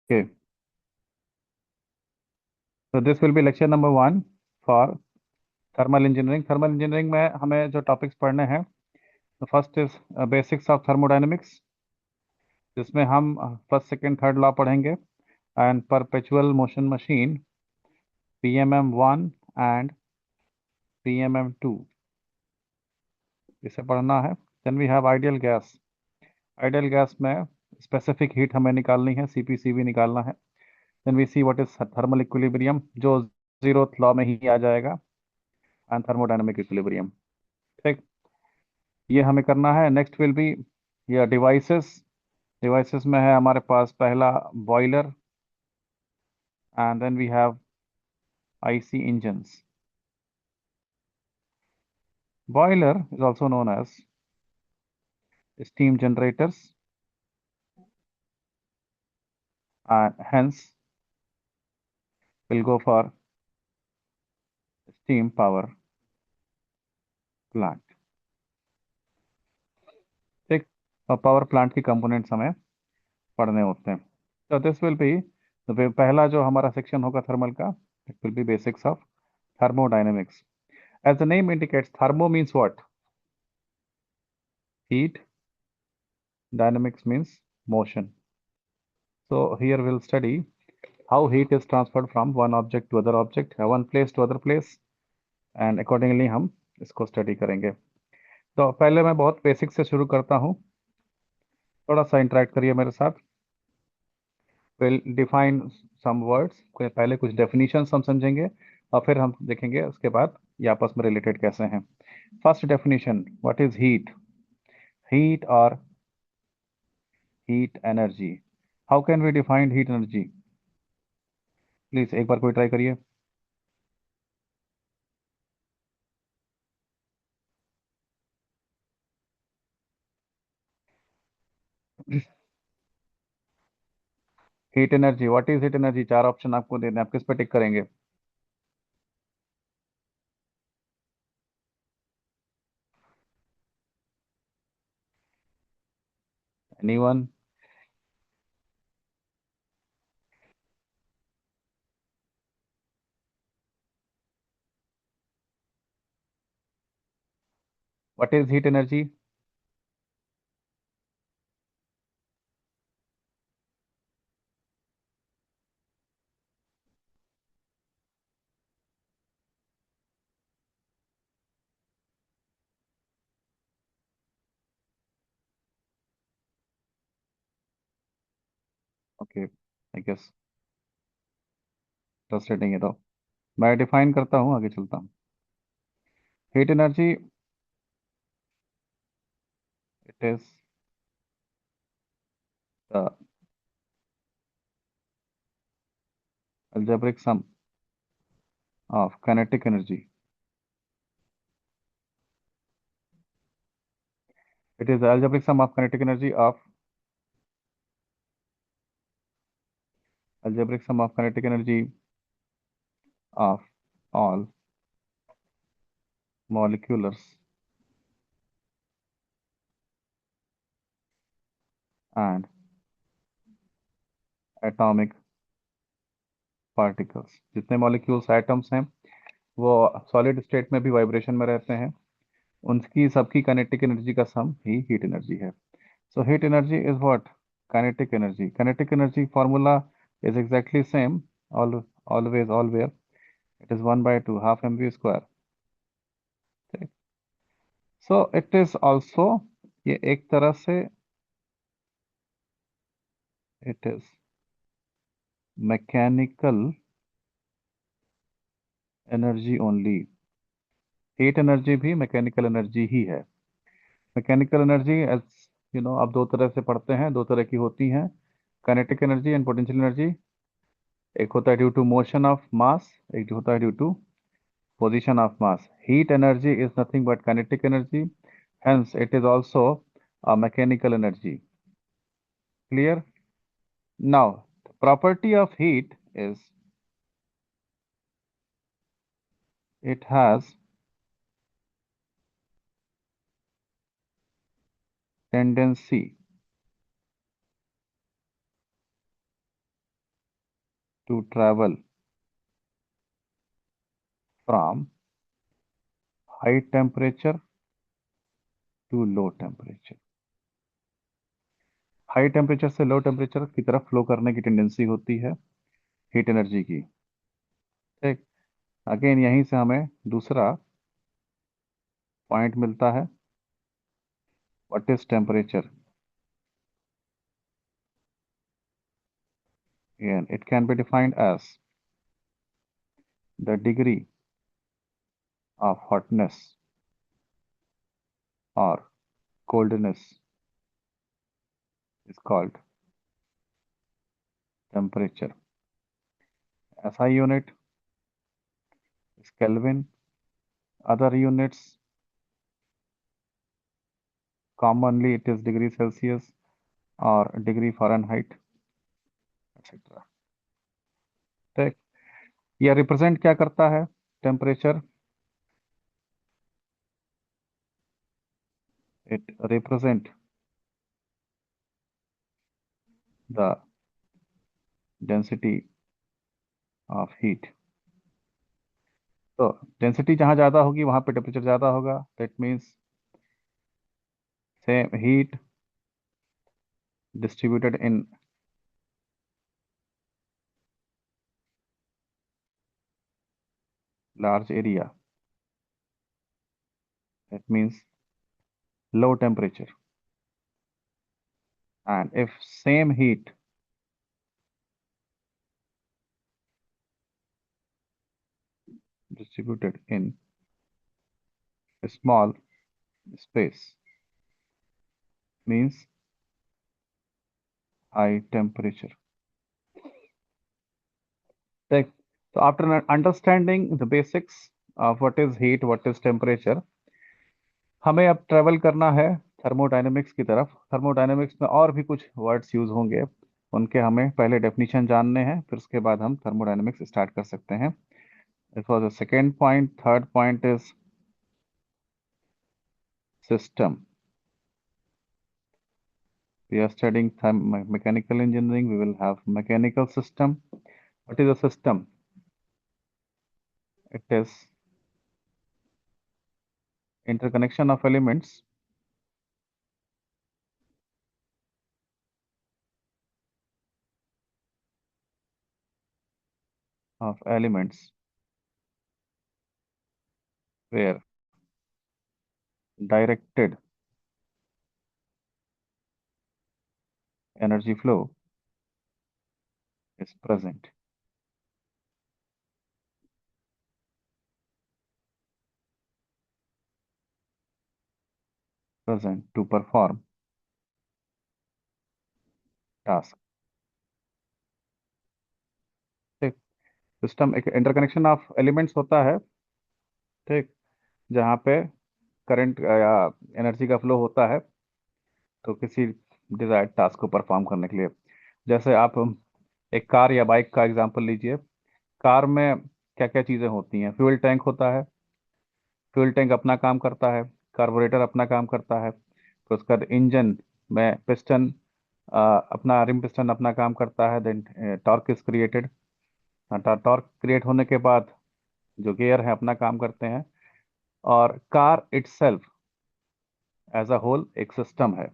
Okay, so this will be lecture number 1 for thermal engineering. Thermal engineering में हमें जो topics पढ़ने हैं, तो first is basics of thermodynamics, जिसमें हम फर्स्ट सेकंड थर्ड लॉ पढ़ेंगे, and perpetual motion machine PMM1 and PMM2, इसे पढ़ना है. Then we have ideal gas. Ideal gas में स्पेसिफिक हीट हमें निकालनी है, CPCV निकालना है. Then we see what is thermal equilibrium, जो जीरोथ लॉ में ही आ जाएगा, एंड थर्मोडायनेमिक इक्विलिब्रियम. ठीक, ये हमें करना है. नेक्स्ट विल बी ये डिवाइसेस. डिवाइसेस में है हमारे पास पहला boiler, and then we have IC engines. Boiler is also known as steam generators, and hence we'll go for steam power plant. ठीक, और पावर प्लांट की कंपोनेंट्स हमें पढ़ने होते हैं. तो दिस विल बी, पहला जो हमारा सेक्शन होगा थर्मल का, it will be basics of thermodynamics. As the name indicates, thermo means what? Heat. Dynamics means motion. So here we'll study how heat is transferred from one object to other object, one place to other place, and accordingly हम इसको study करेंगे. तो पहले मैं बहुत basic से शुरू करता हूँ. थोड़ा सा इंटरेक्ट करिए मेरे साथ. Will define some words. पहले कुछ डेफिनेशंस हम समझेंगे, और फिर हम देखेंगे उसके बाद ये आपस में रिलेटेड कैसे हैं. First definition, what is heat? Heat और heat energy. How can we define heat energy? Please एक बार कोई ट्राई करिए. Heat energy, what is heat energy? चार ऑप्शन आपको दे दें, आप किस पे टिक करेंगे? Anyone? What is heat energy? Okay, I guess frustrating है. तो मैं डिफाइन करता हूँ, आगे चलता हूँ. Heat energy, it is the algebraic sum of kinetic energy. It is the algebraic sum of kinetic energy of algebraic sum of kinetic energy of all molecules and atomic particles. जितने molecules atoms हैं वो solid state में भी vibration में रहते हैं, उनकी सबकी काइनेटिक एनर्जी का सम ही हीट एनर्जी है. So heat energy is what? Kinetic energy. Kinetic energy formula is exactly same, always everywhere. It is 1/2 half mv square. So it is also, ये एक तरह से it is mechanical energy only. Heat energy भी mechanical energy ही है. Mechanical energy, as you know, आप दो तरह से पढ़ते हैं, दो तरह की होती हैं, kinetic energy and potential energy. एक होता है due to motion of mass, एक जो होता है due to position of mass. Heat energy is nothing but kinetic energy, hence it is also a mechanical energy. Clear? Now, the property of heat is it has tendency to travel from high temperature to low temperature. High temperature से low temperature की तरफ flow करने की tendency होती है heat energy की। ठीक, again यहीं से हमें दूसरा पॉइंट मिलता है, what is temperature, and it can be defined as the degree of hotness or coldness is called temperature. SI unit is Kelvin. Other units, commonly it is degree Celsius or degree Fahrenheit, etc. ठीक, यह represent क्या करता है temperature? It represent the density of heat. तो density जहां ज्यादा होगी वहां पे टेम्परेचर ज्यादा होगा। That means same heat distributed in large area, that means low temperature. And if same heat distributed in a small space, means high temperature. Like, so after understanding the basics of what is heat, what is temperature, हमें अब travel करना है thermodynamics की तरफ। Thermodynamics में और भी कुछ वर्ड्स यूज होंगे, उनके हमें पहले डेफिनेशन जानने हैं, फिर उसके बाद हम थर्मोडायनेमिक्स स्टार्ट कर सकते हैं। This was the second point. Third point is system. We are studying mechanical engineering. We will have mechanical system. What is a system? It is interconnection of elements where directed energy flow is present. Present to perform task. ठीक, system एक interconnection of elements होता है, ठीक, जहाँ पे current या energy का flow होता है तो किसी डिजायर्ड टास्क को परफॉर्म करने के लिए। जैसे आप एक कार या बाइक का एग्जांपल लीजिए। कार में क्या क्या चीज़ें होती हैं? फ्यूल टैंक होता है, फ्यूल टैंक अपना काम करता है, कार्बोरेटर अपना काम करता है, तो उसका इंजन में पिस्टन अपना रिम पिस्टन अपना काम करता है। Then torque is created, torque create होने के बाद जो गियर है अपना काम करते हैं। और car itself as a whole एक सिस्टम है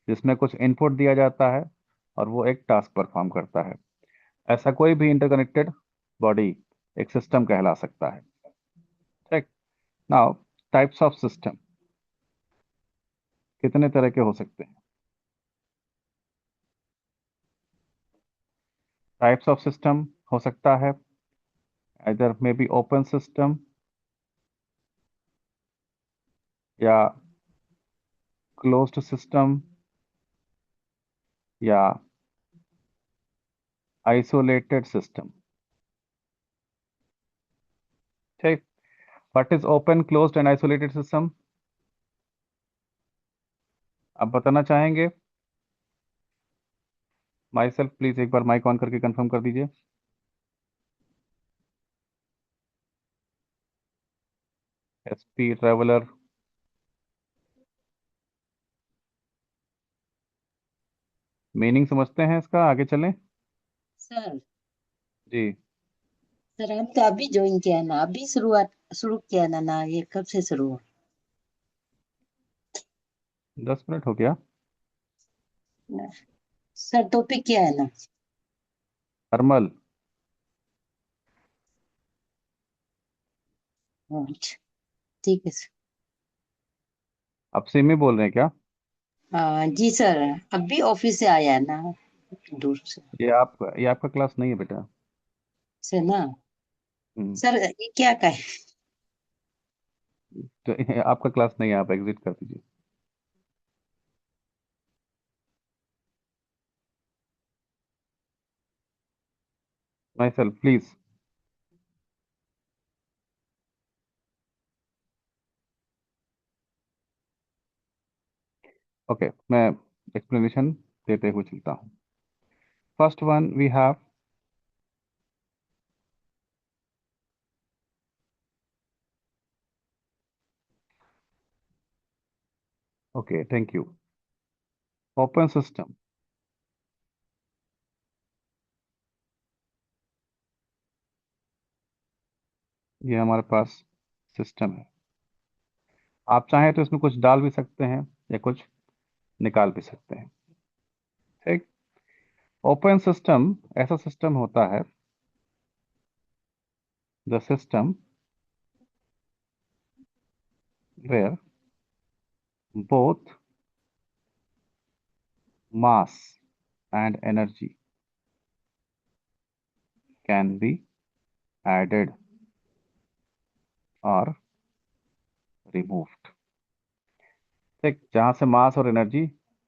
जिसमें कुछ इनपुट दिया जाता है और वो एक टास्क परफॉर्म करता है। ऐसा कोई भी इंटरकनेक्टेड बॉडी एक सिस्टम कहला सकता है। ठीक, नाउ टाइप्स ऑफ सिस्टम कितने तरह के हो सकते हैं? टाइप्स ऑफ सिस्टम हो सकता है इधर मे बी ओपन सिस्टम या क्लोज्ड सिस्टम या आइसोलेटेड सिस्टम। ठीक, what is open, closed end isolated system? आप बताना चाहेंगे? माई सेल्फ प्लीज एक बार माइक ऑन करके कंफर्म कर दीजिए। एसपी ट्रेवलर, मीनिंग समझते हैं इसका, आगे चलें? सर जी। सर हम तो अभी ज्वाइन किया ना, अभी शुरू किया ना ये कब से शुरू हुआ? 10 मिनट हो गया। सर टॉपिक क्या है ना? थर्मल। अच्छा, ठीक है सर। आप सिमी बोल रहे हैं क्या? जी सर, अभी ऑफिस से आया है ना, दूर से। ये आपका क्लास नहीं है बेटा। से ना। हम्म। सर ये क्या का है? तो ये आपका क्लास नहीं है, आप एग्जिट कर दीजिए। Myself please. ओके, मैं एक्सप्लेनेशन देते हुए चलता हूँ। First one we have, okay thank you, open system. ये हमारे पास सिस्टम है। आप चाहें तो इसमें कुछ डाल भी सकते हैं या कुछ निकाल भी सकते हैं। ठीक। ओपन सिस्टम ऐसा सिस्टम होता है, the system where both mass and energy can be added or removed। ठीक, जहां से मास और एनर्जी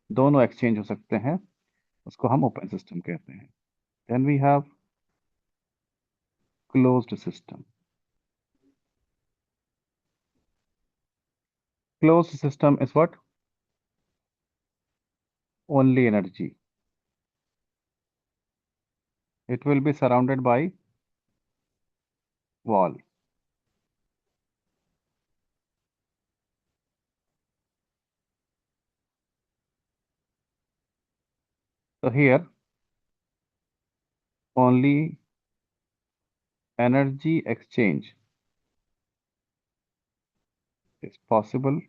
दोनों एक्सचेंज हो सकते हैं, उसको हम ओपन सिस्टम कहते हैं। Then we have closed system. Closed system is what? Only energy, it will be surrounded by wall। So here only energy exchange is possible,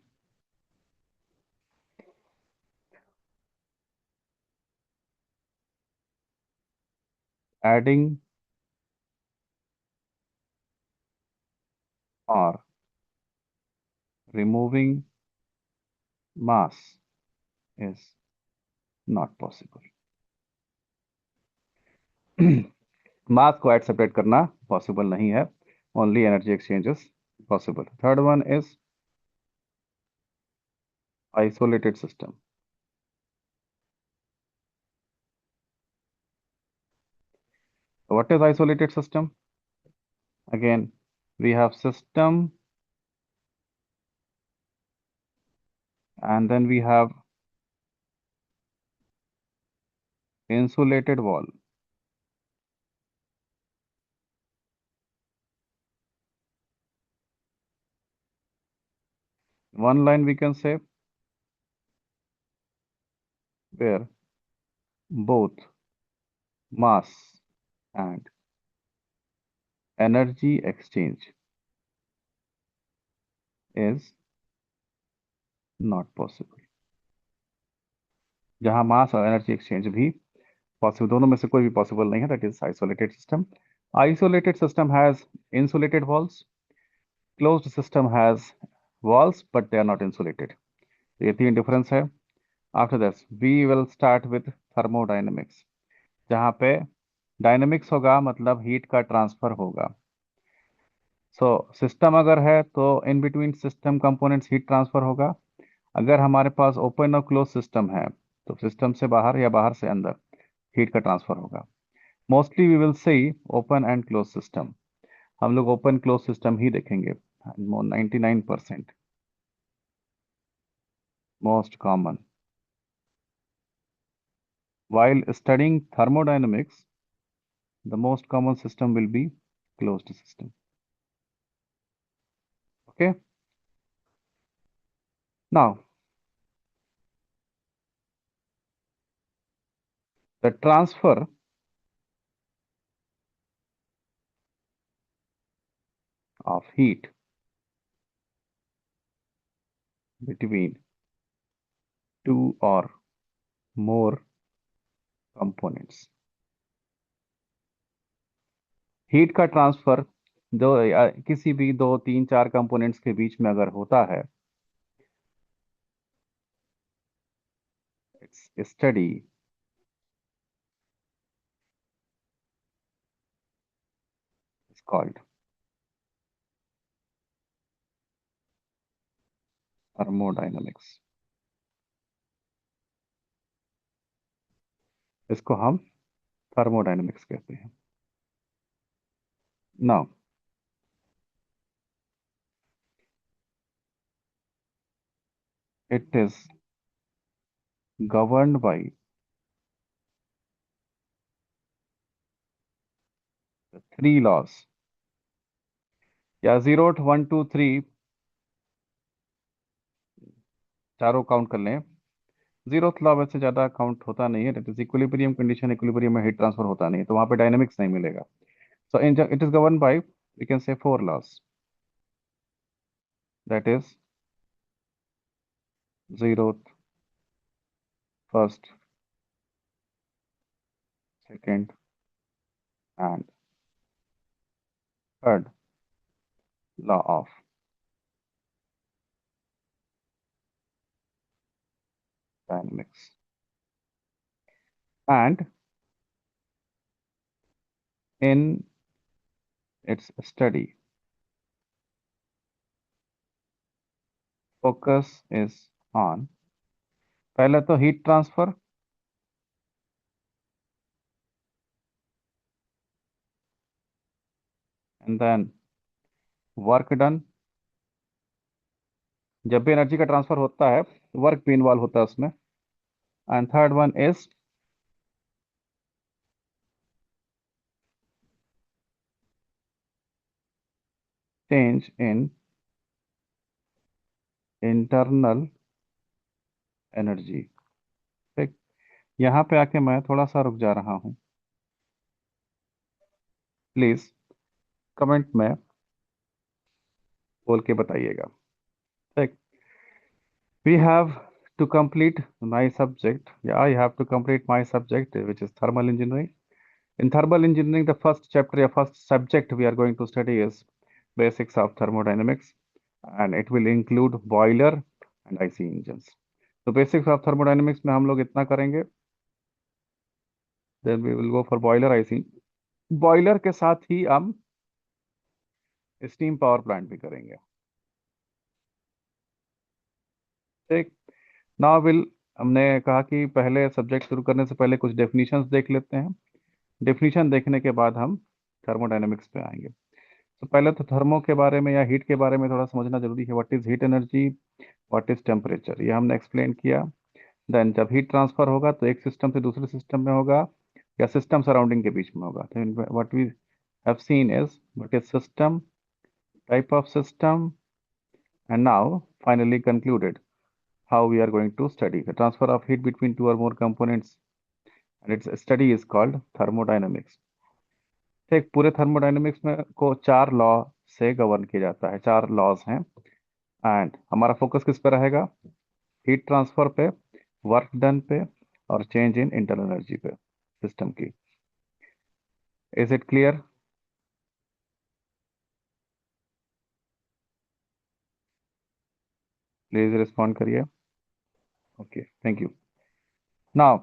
adding or removing mass is not possible। Mass को add separate करना possible नहीं है, only energy exchanges possible. Third one is isolated system. What is isolated system? Again we have system and then we have insulated wall। one line we can say where both mass and energy exchange is not possible। जहां मास और energy exchange भी possible, दोनों में से कोई भी possible नहीं है, that is isolated system. Isolated system has insulated walls, closed system has walls but they are not insulated। ये तीन डिफरेंस है। After this we will start with thermodynamics. जहाँ पे डायनेमिक्स होगा मतलब हीट का ट्रांसफर होगा। सो सिस्टम अगर है तो in between system components heat transfer होगा। अगर हमारे पास ओपन और क्लोज सिस्टम है तो सिस्टम से बाहर या बाहर से अंदर हीट का ट्रांसफर होगा। Mostly we will see open and close system. हम लोग ओपन क्लोज सिस्टम ही देखेंगे। 99% most common. While studying thermodynamics, the most common system will be closed system। Okay, now the transfer of heat between two or more components. Heat का transfer किसी भी दो तीन चार कंपोनेंट्स के बीच में अगर होता है, it's study is called thermodynamics. इसको हम थर्मोडायनामिक्स कहते हैं। Now it is governed by the three laws, या 0 1 2 3 चारों काउंट कर लें। 0th लॉ वैसे ज्यादा काउंट होता नहीं है, that is equilibrium condition. Equilibrium में हीट ट्रांसफर होता नहीं है, तो वहां पे डायनेमिक्स नहीं मिलेगा। So it is govern by, we can say 4 laws, that is 0th, first, second and third law of dynamics. And in its study, focus is on पहले तो heat transfer, and then work done. जब भी energy का transfer होता है, work भी involve होता है उसमें। And third one is change in internal energy. ठीक, यहाँ पे आके मैं थोड़ा सा रुक जा रहा हूँ, प्लीज कमेंट में बोल के बताइएगा। ठीक, we have to complete my subject, या I have to complete my subject which is thermal engineering. In thermal engineering, the first chapter or first subject we are going to study is basics of thermodynamics, and it will include boiler and IC engines. So basics of thermodynamics में हम लोग इतना करेंगे, then we will go for boiler IC। Boiler के साथ ही हम steam power plant भी करेंगे। ठीक, नाउ विल, हमने कहा कि पहले सब्जेक्ट शुरू करने से पहले कुछ डेफिनेशंस देख लेते हैं। डेफिनेशन देखने के बाद हम थर्मोडायनेमिक्स पे आएंगे। तो पहले तो थर्मो के बारे में या हीट के बारे में थोड़ा समझना जरूरी है। What is heat energy, what is temperature, ये हमने एक्सप्लेन किया। देन जब हीट ट्रांसफर होगा तो एक सिस्टम से दूसरे सिस्टम में होगा, या सिस्टम सराउंडिंग के बीच में होगा। तो what we have seen is what is system, type of system, and now finally concluded how we are going to study the transfer of heat between two or more components, and its study is called thermodynamics। ठीक, पूरे thermodynamics में को 4 law से govern किया जाता है, 4 laws हैं। And हमारा फोकस किस पे रहेगा? हीट ट्रांसफर पे, वर्क डन पे, और चेंज इन इंटरनल एनर्जी पे सिस्टम की। Is it clear? Please respond करिए। Okay, thank you. नाउ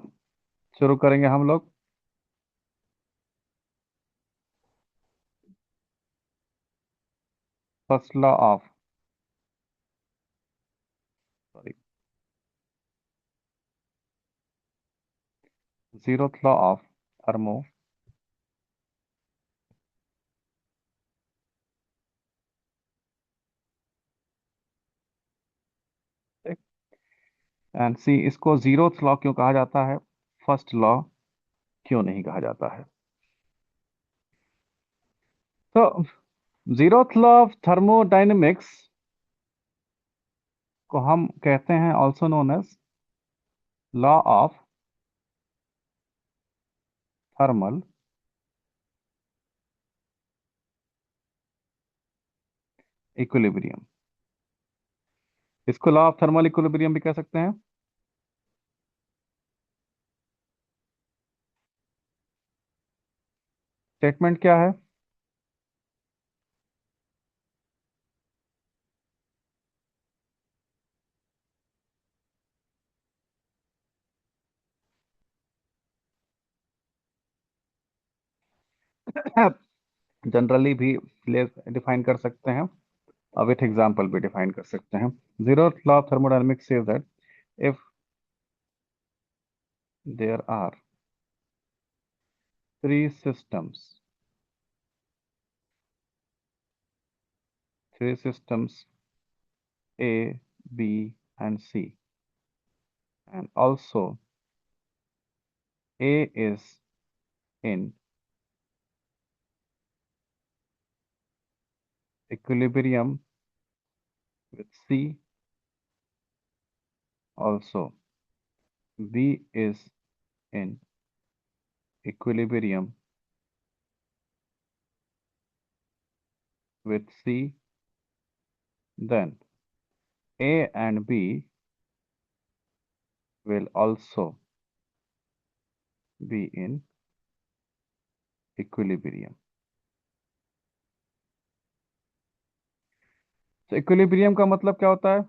शुरू करेंगे हम लोग। First law of, sorry, zeroth law of thermo and see, इसको जीरोथ लॉ क्यों कहा जाता है, फर्स्ट लॉ क्यों नहीं कहा जाता है? तो जीरोथ लॉ ऑफ थर्मोडायनेमिक्स को हम कहते हैं also known as law of thermal equilibrium. इसको लॉ ऑफ थर्मल इक्विलिब्रियम भी कह सकते हैं। स्टेटमेंट क्या है? जनरली भी डिफाइन कर सकते हैं, और विथ एग्जांपल भी डिफाइन कर सकते हैं। Zero law of thermodynamics says that if there are three systems three systems A, B, and C, and also A is in equilibrium with C, also B is in equilibrium with C, then A and B will also be in equilibrium. So equilibrium का मतलब क्या होता है?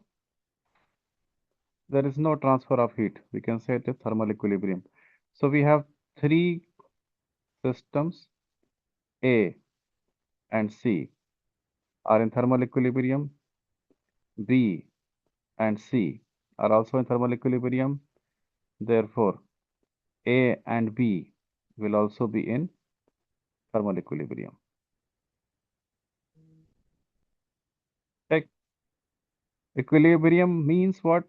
There is no transfer of heat. We can say it is thermal equilibrium. So we have three systems A and C are in thermal equilibrium. B and C are also in thermal equilibrium. Therefore, A and B will also be in thermal equilibrium. Like, equilibrium means what?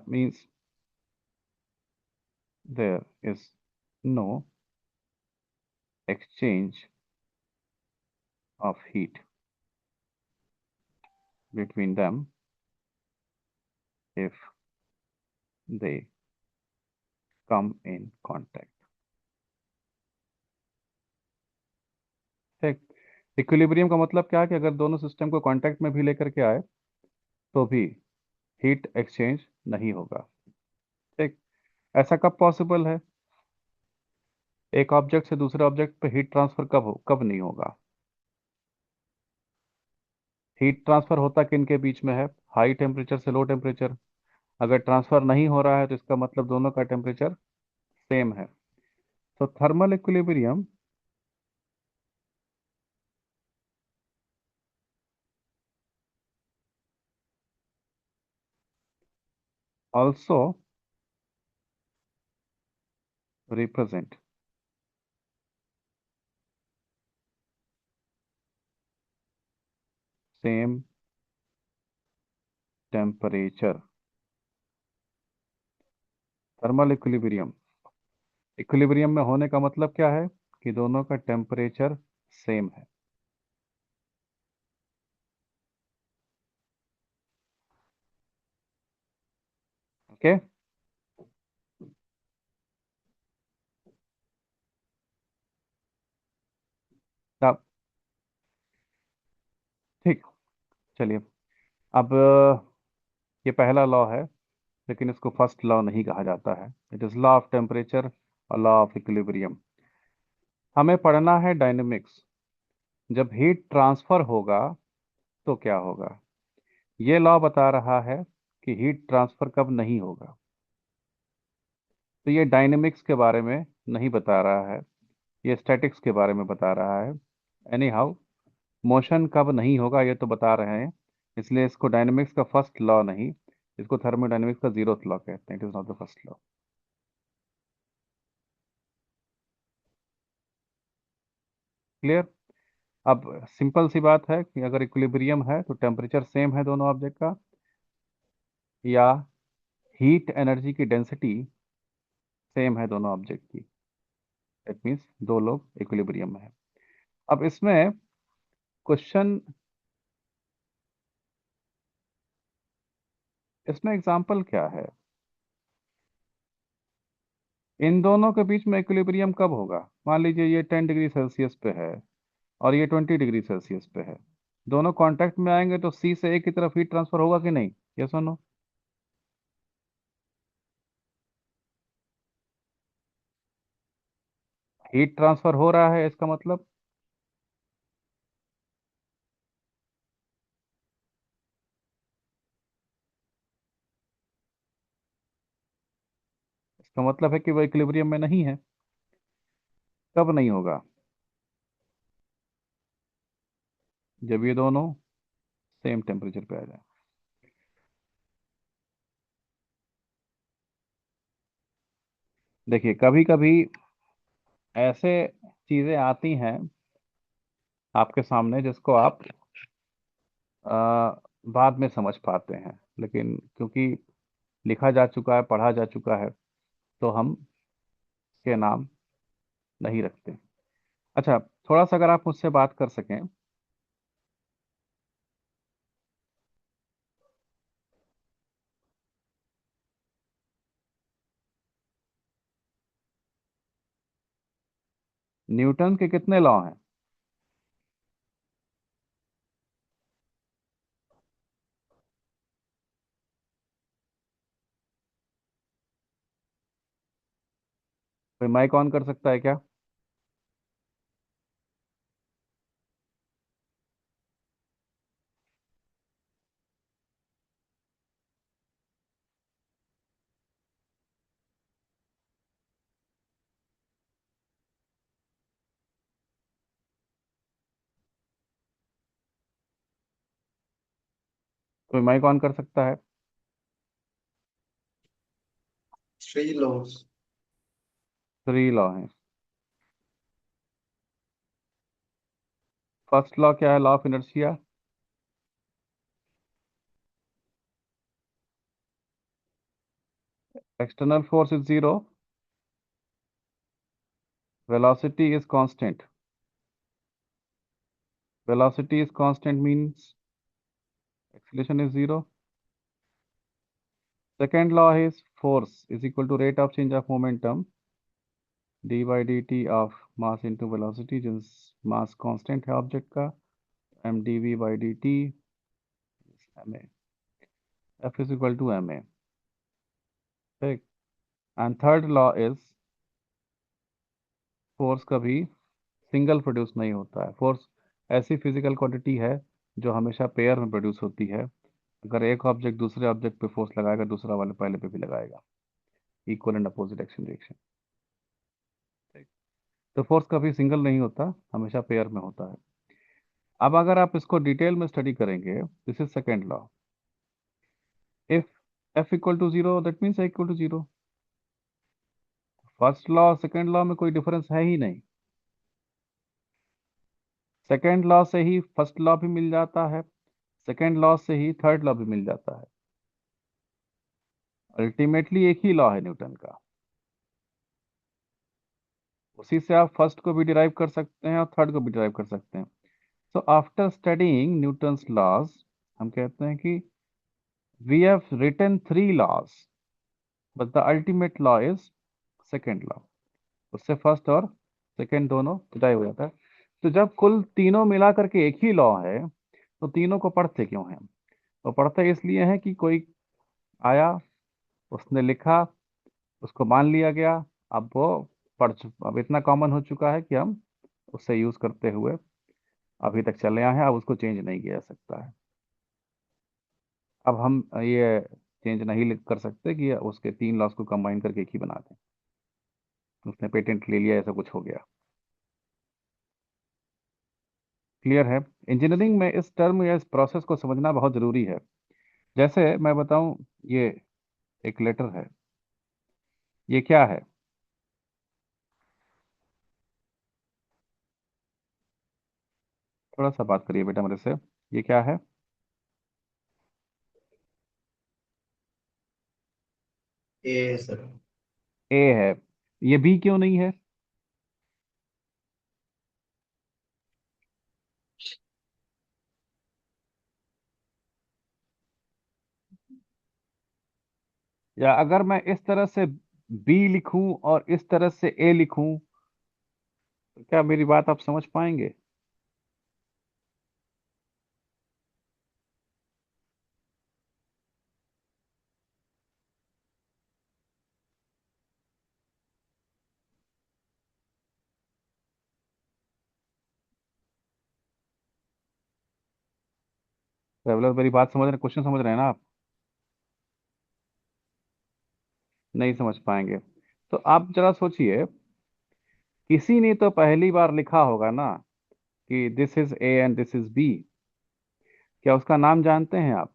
Means there is no exchange of heat between them if they come in contact. ठीक। Equilibrium का मतलब क्या है कि अगर दोनों system को contact में भी लेकर के आए तो भी हीट एक्सचेंज नहीं होगा। ठीक। ऐसा कब पॉसिबल है? एक ऑब्जेक्ट से दूसरे ऑब्जेक्ट पे हीट ट्रांसफर कब नहीं होगा? हीट ट्रांसफर होता किन के बीच में है? हाई टेम्परेचर से लो टेम्परेचर। अगर ट्रांसफर नहीं हो रहा है तो इसका मतलब दोनों का टेम्परेचर सेम है। तो thermal equilibrium also represent same temperature। Thermal equilibrium equilibrium में होने का मतलब क्या है कि दोनों का टेम्परेचर सेम है। ओके। अब ठीक, चलिए। अब ये पहला लॉ है, लेकिन इसको फर्स्ट लॉ नहीं कहा जाता है। It is law of temperature और लॉ ऑफ इक्विलिब्रियम। हमें पढ़ना है डायनेमिक्स। जब हीट ट्रांसफर होगा तो क्या होगा? ये लॉ बता रहा है कि हीट ट्रांसफर कब नहीं होगा। तो ये डायनेमिक्स के बारे में नहीं बता रहा है, ये स्टैटिक्स के बारे में बता रहा है। एनी हाउ, मोशन कब नहीं होगा ये तो बता रहे हैं, इसलिए इसको डायनेमिक्स का फर्स्ट लॉ नहीं, इसको थर्मोडायनेमिक्स का जीरोथ लॉ कहते हैं। It is not the first law. Clear? अब सिंपल सी बात है कि अगर इक्विलिब्रियम है तो टेम्परेचर सेम है दोनों ऑब्जेक्ट का, या हीट एनर्जी की डेंसिटी सेम है दोनों ऑब्जेक्ट की। दैट मीन्स दो लोग इक्विलिब्रियम में है। अब इसमें क्वेश्चन इसमें एग्जाम्पल क्या है? इन दोनों के बीच में इक्विलिब्रियम कब होगा? मान लीजिए ये 10 डिग्री सेल्सियस पे है और ये 20 डिग्री सेल्सियस पे है। दोनों कांटेक्ट में आएंगे तो सी से ए की तरफ हीट ट्रांसफर होगा कि नहीं? ये सुनो। हीट ट्रांसफर हो रहा है, इसका मतलब? इसका मतलब है कि वो इक्विलिब्रियम में नहीं है। कब नहीं होगा? जब ये दोनों सेम टेम्परेचर पे आ जाए। देखिए, कभी कभी ऐसे चीजें आती हैं आपके सामने जिसको आप बाद में समझ पाते हैं, लेकिन क्योंकि लिखा जा चुका है, पढ़ा जा चुका है, तो हम इसके नाम नहीं रखते। अच्छा, थोड़ा सा अगर आप मुझसे बात कर सकें। न्यूटन के कितने लॉ हैं? कोई माइक ऑन कर सकता है क्या? कोई माइक ऑन कर सकता है? 3 laws. 3 लॉ हैं। फर्स्ट लॉ क्या है? Law of inertia. External force is zero, velocity is constant. Velocity is constant means acceleration is zero. Second law is force is equal to rate of change of momentum, d by dt of mass into velocity, जिस mass constant है object का, m dv by dt ma, f is equal to ma. ठीक। And third law is force कभी single produce नहीं होता है। Force ऐसी physical quantity है जो हमेशा पेयर में प्रोड्यूस होती है। अगर एक ऑब्जेक्ट दूसरे ऑब्जेक्ट पे फोर्स लगाएगा, दूसरा वाले पहले पे भी लगाएगा। Equal and opposite action reaction. तो फोर्स कभी सिंगल नहीं होता, हमेशा पेयर में होता है। अब अगर आप इसको डिटेल में स्टडी करेंगे, this is second law. If F equal to zero that means equal to zero. First law और सेकेंड लॉ में कोई डिफरेंस है ही नहीं। सेकेंड लॉ से ही फर्स्ट लॉ भी मिल जाता है, सेकेंड लॉ से ही थर्ड लॉ भी मिल जाता है। अल्टीमेटली एक ही लॉ है न्यूटन का। उसी से आप फर्स्ट को भी डिराइव कर सकते हैं और थर्ड को भी डिराइव कर सकते हैं। So after studying Newton's laws, हम कहते हैं कि we have written 3 laws, but the ultimate law is second law. उससे फर्स्ट और सेकेंड दोनों डिराइव हो जाता है। तो जब कुल तीनों मिला करके एक ही लॉ है, तो तीनों को पढ़ते क्यों हैं? तो पढ़ते इसलिए हैं कि कोई आया, उसने लिखा, उसको मान लिया गया। अब वो अब इतना कॉमन हो चुका है कि हम उससे यूज करते हुए अभी तक चले आए हैं। अब उसको चेंज नहीं किया जा सकता है। अब हम ये चेंज नहीं कर सकते कि उसके 3 लॉस को कंबाइन करके एक ही बना दें। उसने पेटेंट ले लिया, ऐसा कुछ हो गया। क्लियर है? इंजीनियरिंग में इस टर्म या इस प्रोसेस को समझना बहुत जरूरी है। जैसे मैं बताऊं, ये एक लेटर है, ये क्या है? थोड़ा सा बात करिए बेटा मेरे से। ये क्या है? A, sir. ए है। ये बी क्यों नहीं है? या अगर मैं इस तरह से बी लिखूं और इस तरह से ए लिखूं तो क्या मेरी बात आप समझ पाएंगे? ट्रेवलर मेरी बात समझ रहे हैं, क्वेश्चन समझ रहे हैं ना आप? नहीं समझ पाएंगे तो आप जरा सोचिए, किसी ने तो पहली बार लिखा होगा ना कि this is A and this is B. क्या उसका नाम जानते हैं आप?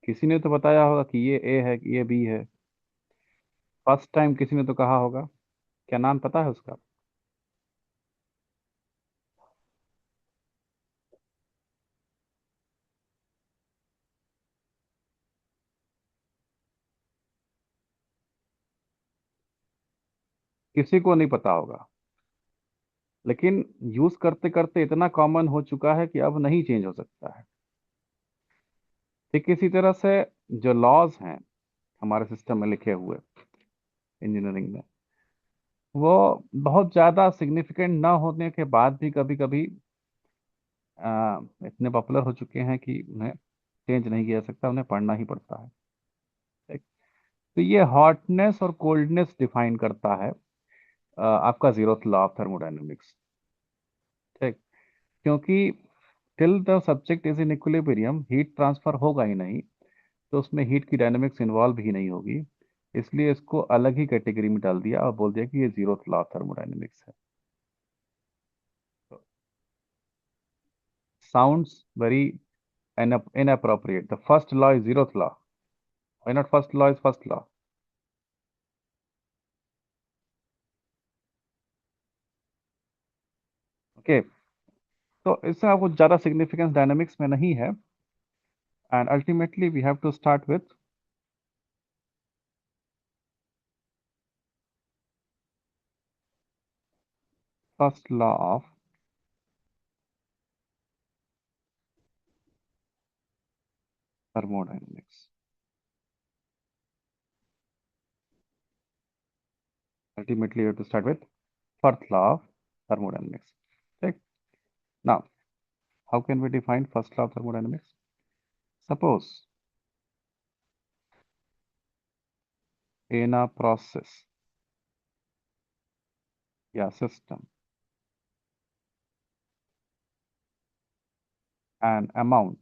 किसी ने तो बताया होगा कि ये ए है कि ये बी है। फर्स्ट टाइम किसी ने तो कहा होगा। क्या नाम पता है उसका? किसी को नहीं पता होगा, लेकिन यूज करते करते इतना कॉमन हो चुका है कि अब नहीं चेंज हो सकता है। ठीक इसी तरह से जो लॉज हैं हमारे सिस्टम में लिखे हुए इंजीनियरिंग में, वो बहुत ज़्यादा सिग्निफिकेंट ना होने के बाद भी कभी कभी इतने पॉपुलर हो चुके हैं कि उन्हें चेंज नहीं किया जा सकता, उन्हें पढ़ना ही पड़ता है। ठीक। तो ये हॉटनेस और कोल्डनेस डिफाइन करता है आपका जीरोथ लॉ ऑफ थर्मोडायनेमिक्स। ठीक। क्योंकि till the subject is in equilibrium heat transfer होगा ही नहीं, तो उसमें हीट की डायनेमिक्स इन्वॉल्व ही नहीं होगी। इसलिए इसको अलग ही कैटेगरी में डाल दिया और बोल दिया कि ये जीरोथ लॉ ऑफ थर्मोडायनेमिक्स है। Sounds very inappropriate. The first law is zeroth law. Why not first law is first law? Okay. तो इससे आपको ज़्यादा सिग्निफिकेंस डायनामिक्स में नहीं है, and ultimately we have to start with first law of thermodynamics. Ultimately, we have to start with first law of thermodynamics. Okay. Now, how can we define first law of thermodynamics? Suppose in a process या system, an amount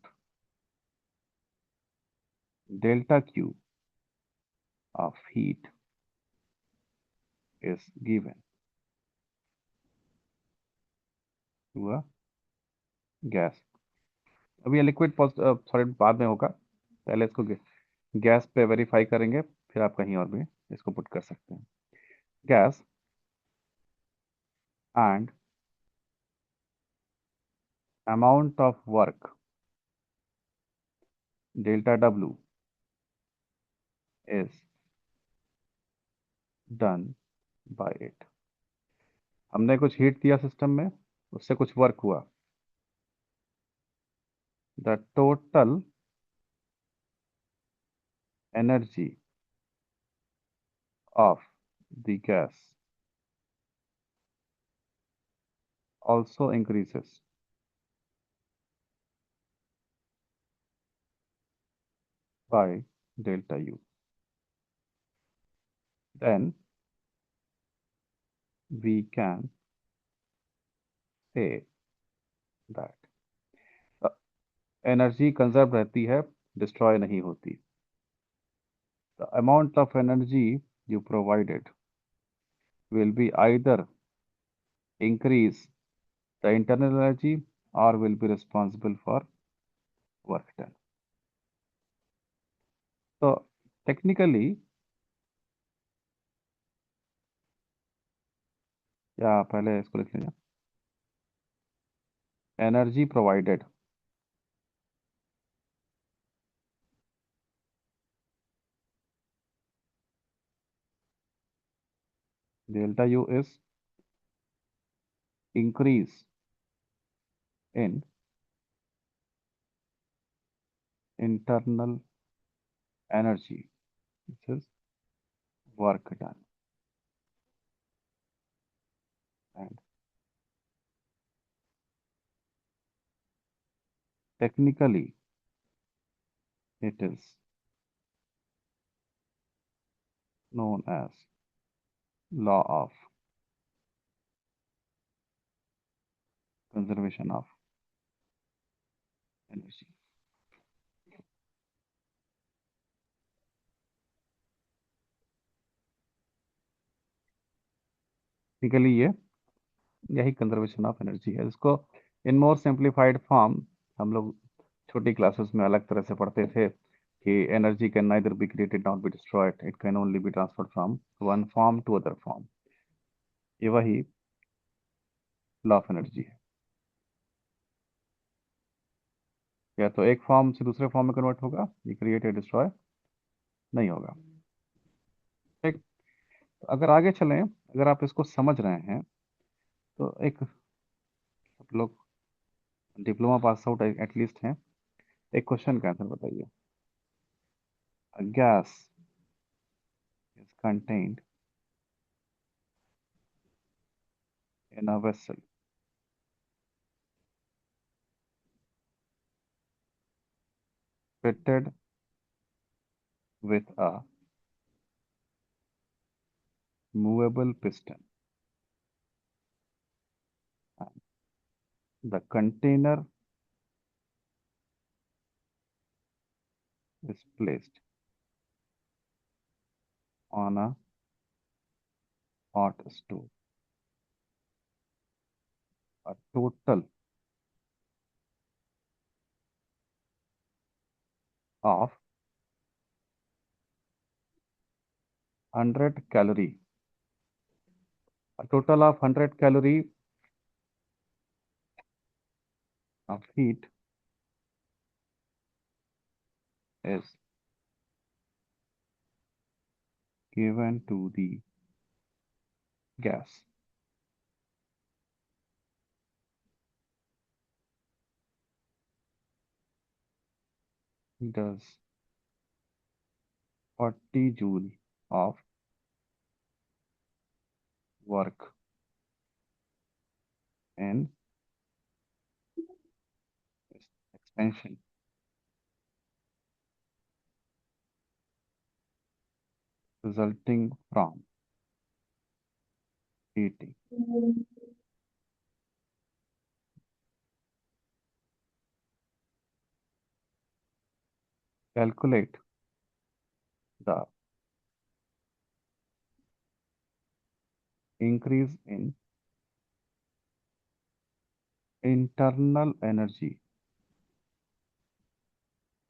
delta Q of heat is given to a gas. अभी ये liquid solid बाद में होगा, पहले इसको gas पे verify करेंगे, फिर आप कहीं और भी इसको पुट कर सकते हैं। Gas and amount of work delta W is done by it. हमने कुछ हीट दिया सिस्टम में, उससे कुछ वर्क हुआ। The total energy of the gas also increases by delta U. Then we can say that energy conserve रहती है, destroy नहीं होती। The amount of energy you provided will be either increase the internal energy or will be responsible for work done. So technically, या पहले इसको लिख लीजिए, energy provided delta U is increase in internal energy. This is work done. And technically, it is known as law of conservation of energy. Technically ये यही conservation of energy है। इसको इन मोर simplified form हम लोग छोटी क्लासेस में अलग तरह से पढ़ते थे कि energy can neither be created not be destroyed, it can only be transferred from one form to other form. ये वही लॉ ऑफ एनर्जी है। या तो एक फॉर्म से दूसरे फॉर्म में कन्वर्ट होगा, ये क्रिएट या डिस्ट्रॉय नहीं होगा। ठीक, तो अगर आगे चलें, अगर आप इसको समझ रहे हैं तो एक आप लोग डिप्लोमा पास आउट एटलीस्ट हैं, एक क्वेश्चन का आंसर बताइए। Gas is contained in a vessel fitted with a movable piston. And the container is placed on a hot stove. A total of 100 calorie. A total of 100 calorie of heat is given to the gas. Does 40 joule of work in expansion resulting from heating. Calculate the increase in internal energy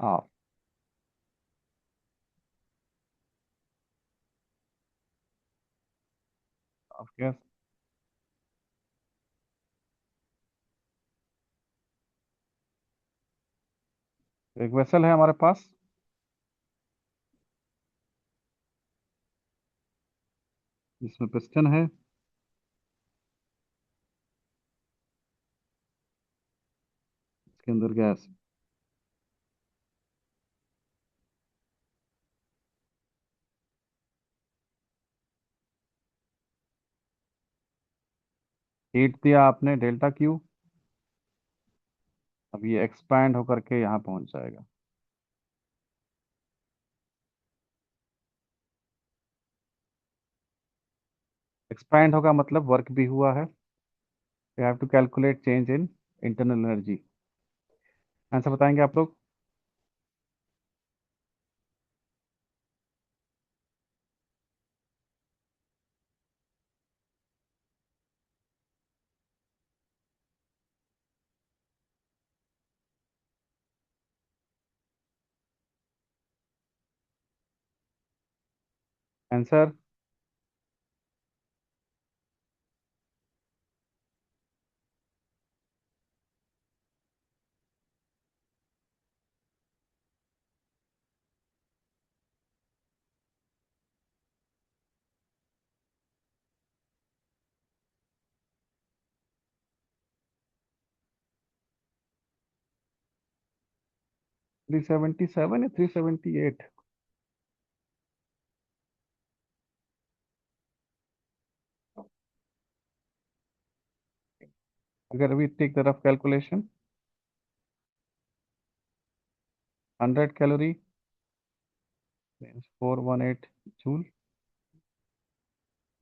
of gas. एक vessel है हमारे पास, जिसमें piston है, इसके अंदर gas. Heat दिया आपने delta Q, अब ये एक्सपैंड होकर के यहाँ पहुंच जाएगा। एक्सपैंड होगा मतलब वर्क भी हुआ है। You have to calculate change in internal energy. Answer बताएंगे आप लोग? आंसर 377 या 378? अगर we take the rough calculation, 100 calorie means 418 joule,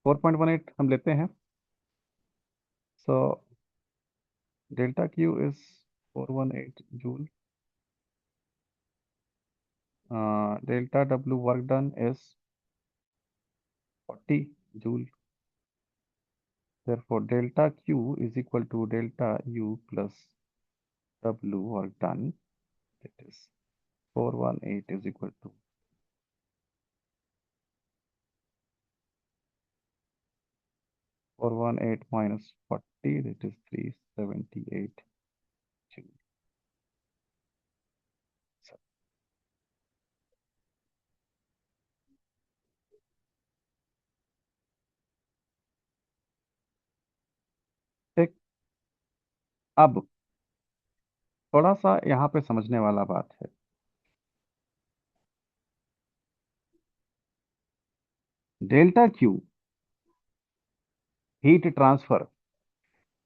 4.18 हम लेते हैं. So delta Q is 418 joule. Delta W work done is 40 joule. Therefore, delta Q is equal to delta U plus W work done. That is 418 is equal to 418 minus 40, that is 378 joule. ठीक. अब थोड़ा सा यहाँ पे समझने वाला बात है. डेल्टा क्यू हीट ट्रांसफर,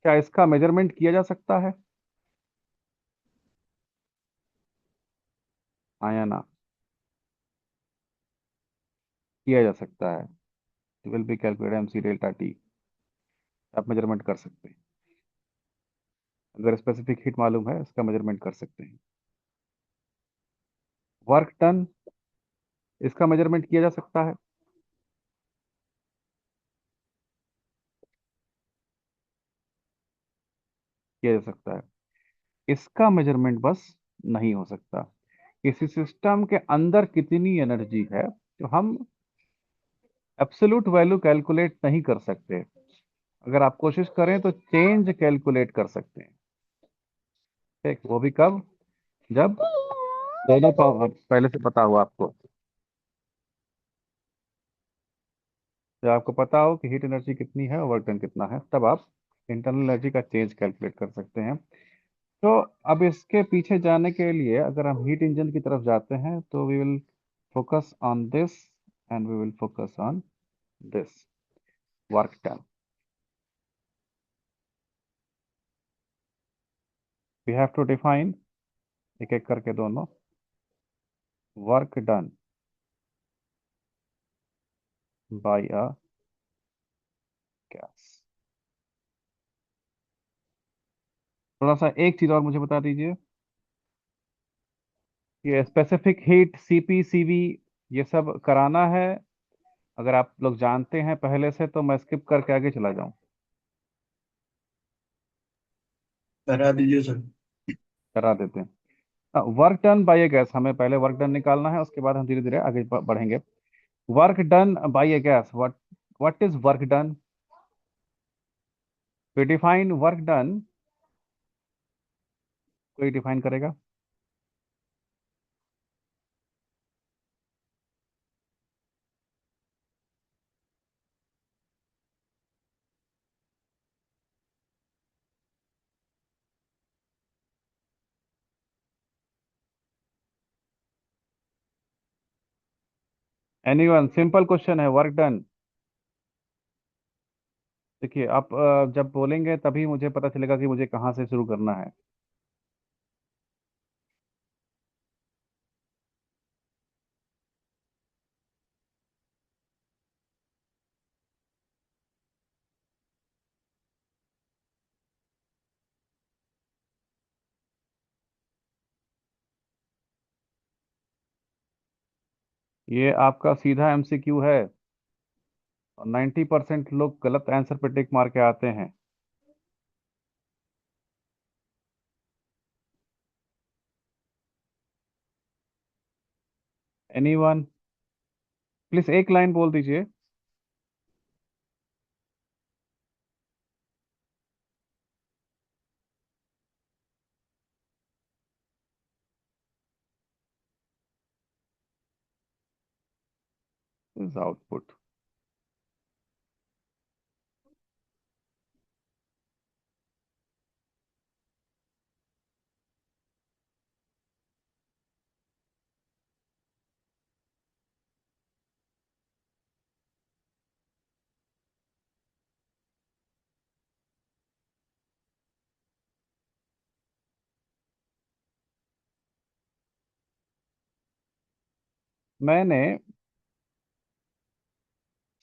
क्या इसका मेजरमेंट किया जा सकता है? हाँ या ना? किया जा सकता है. Will be calculate MC delta T. आप मेजरमेंट कर सकते हैं. अगर स्पेसिफिक हीट मालूम है, इसका मेजरमेंट कर सकते हैं. वर्क डन, इसका मेजरमेंट किया जा सकता है. किया जा सकता है. इसका मेजरमेंट बस नहीं हो सकता. किसी सिस्टम के अंदर कितनी एनर्जी है तो हम एब्सोल्यूट वैल्यू कैलकुलेट नहीं कर सकते. अगर आप कोशिश करें तो चेंज कैलकुलेट कर सकते हैं. ठीक, वो भी कब? जब दोनों पहले से पता हो आपको. जब आपको पता हो कि हीट एनर्जी कितनी है और वर्क डन कितना है, तब आप इंटरनल एनर्जी का चेंज कैलकुलेट कर सकते हैं. तो अब इसके पीछे जाने के लिए अगर हम हीट इंजन की तरफ जाते हैं तो we will focus on this and we will focus on this, work done. We have to define एक एक करके दोनों. Work done by a gas. थोड़ा सा एक चीज और मुझे बता दीजिए. ये स्पेसिफिक हीट सीपी सीवी ये सब कराना है? अगर आप लोग जानते हैं पहले से तो मैं स्किप करके आगे चला जाऊं. करा दीजिए सर। करा देते हैं. Work done by a gas, हमें पहले वर्क डन निकालना है, उसके बाद हम धीरे धीरे आगे बढ़ेंगे. Work done by a gas, what is work done? We define work done. कोई डिफाइन करेगा? एनीवन? सिंपल क्वेश्चन है, वर्क डन. देखिए आप जब बोलेंगे तभी मुझे पता चलेगा कि मुझे कहाँ से शुरू करना है. ये आपका सीधा एमसीक्यू है और 90% लोग गलत आंसर पे टिक मार के आते हैं. एनीवन? प्लीज एक लाइन बोल दीजिए. Is output. मैंने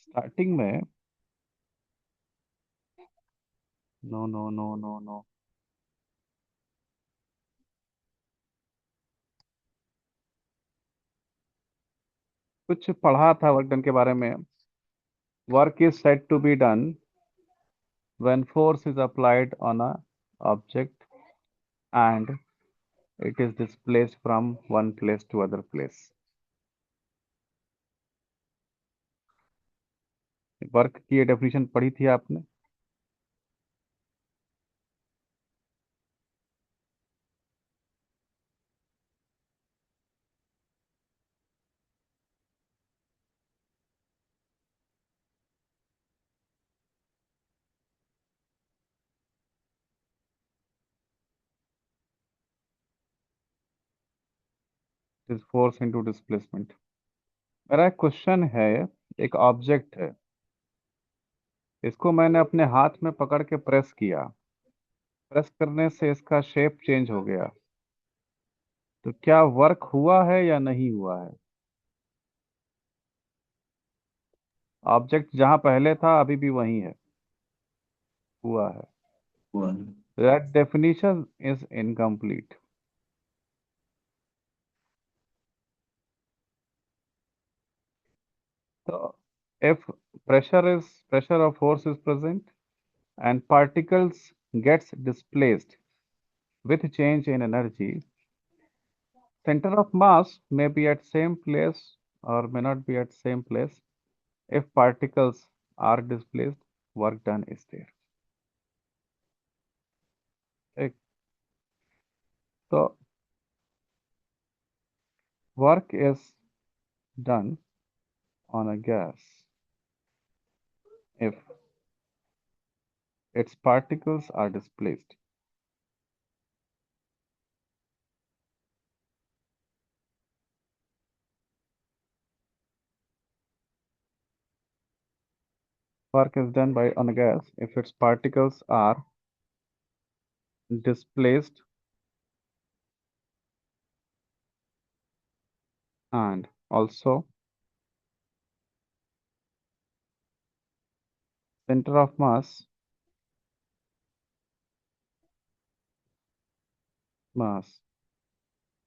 स्टार्टिंग में no no no no no कुछ पढ़ा था वर्क डन के बारे में. Work is said to be done when force is applied on a object and it is displaced from one place to other place. Work की ये definition पढ़ी थी आपने. Is force into displacement. मेरा एक क्वेश्चन है. एक ऑब्जेक्ट है, इसको मैंने अपने हाथ में पकड़ के प्रेस किया. प्रेस करने से इसका शेप चेंज हो गया. तो क्या वर्क हुआ है या नहीं हुआ है? ऑब्जेक्ट जहां पहले था अभी भी वही है. हुआ है. हुआ. That definition is incomplete. So if pressure of force is present and particles gets displaced with change in energy, center of mass may be at same place or may not be at same place. If particles are displaced, work done is there. ठीक. So work is done on a gas if its particles are displaced. Work is done by on a gas if its particles are displaced and also center of mass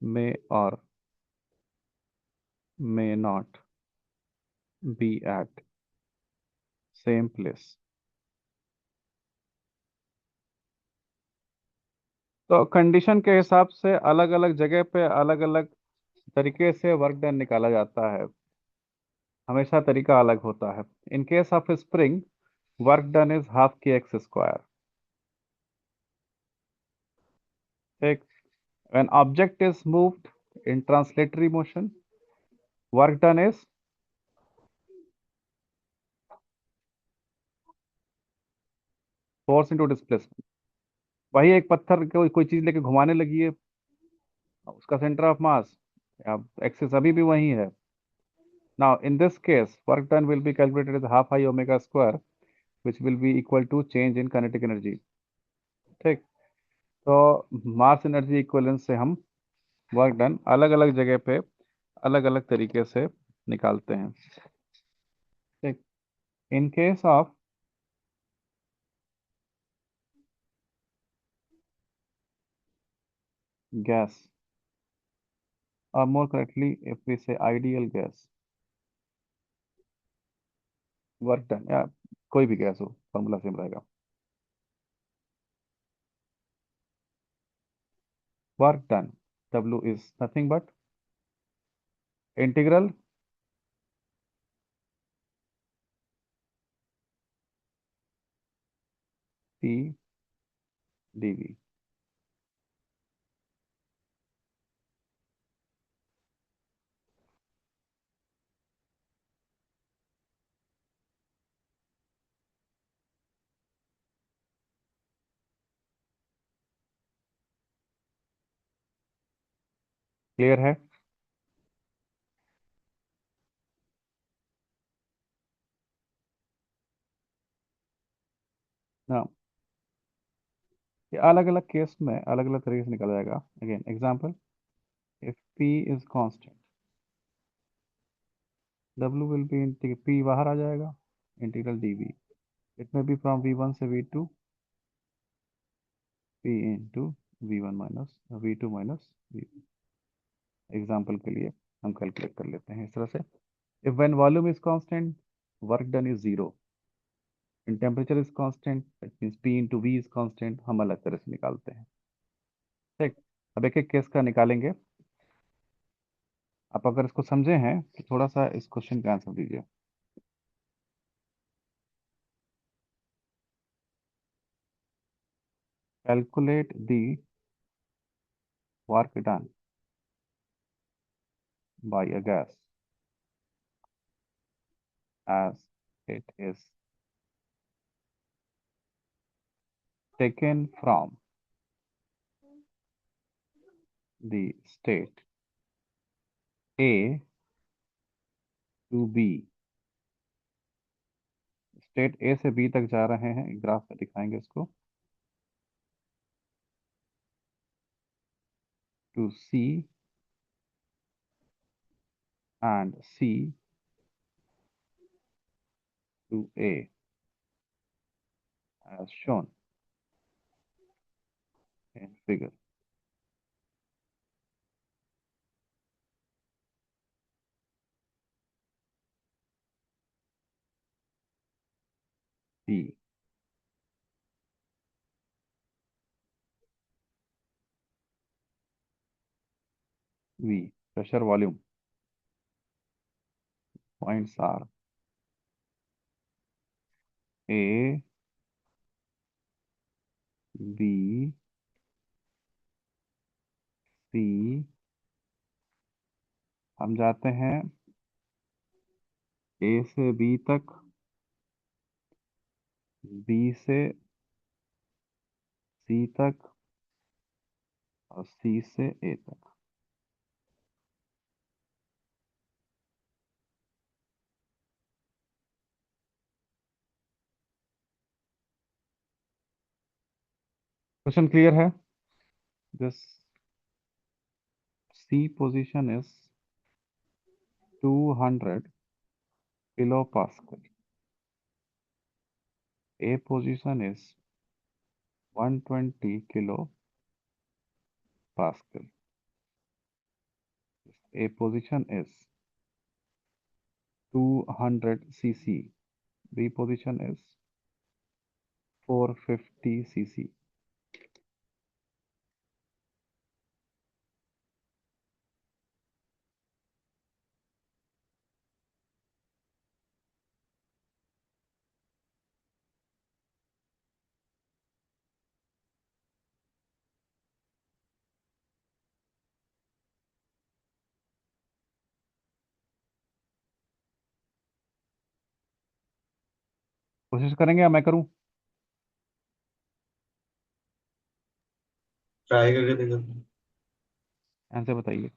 may or may not be at same place. तो condition के हिसाब से अलग अलग जगह पे अलग अलग तरीके से वर्क डन निकाला जाता है. हमेशा तरीका अलग होता है. In case of spring, work done is half के एक्स स्क्वायर. एक when object is moved in translatory motion, work done is force into displacement. वही एक पत्थर कोई चीज लेके घुमाने लगी है, उसका सेंटर ऑफ मास एक्सिस अभी भी वही है. Now, in this case, work done will be calculated as half I omega square, which will be equal to change in kinetic energy. ठीक. तो मास एनर्जी इक्विवेलेंस से हम वर्क डन अलग अलग जगह पे अलग अलग तरीके से निकालते हैं. ठीक. In case of gas, or more correctly, if we say ideal gas, work done या कोई भी गैस हो, फॉर्मूला सेम रहेगा. Work done W is nothing but integral P dV. Clear है? ना, ये अलग अलग केस में अलग अलग तरीके से निकाला जाएगा. Again example, if P is constant W will be P बाहर आ जाएगा, इंटीग्रल dV, इट में बी फ्रॉम V1 से V2 P into V1 minus V2 minus V। Example के लिए हम कैलकुलेट कर लेते हैं इस तरह से। If when volume is constant, work done is zero. In temperature is constant, that means P into V is constant. हम अलग तरह से निकालते हैं। ठीक, अब एक एक केस का निकालेंगे। आप अगर इसको समझे हैं तो थोड़ा सा इस क्वेश्चन का आंसर दीजिए। Calculate the work done by a gas as it is taken from the state A to B। State A से बी तक जा रहे हैं, एक ग्राफ में दिखाएंगे इसको। To C and C to A as shown in figure। P V pressure volume, points are A, B, C। हम जाते हैं A से B तक, B से C तक और C से A तक। क्वेश्चन क्लियर है? This C position is 200 kilopascal, A position is 120 kilopascal, A position is 200 cc, B position is 450 cc। कोशिश करेंगे या मैं करूं? ट्राई करके देखो। आंसर बताइए।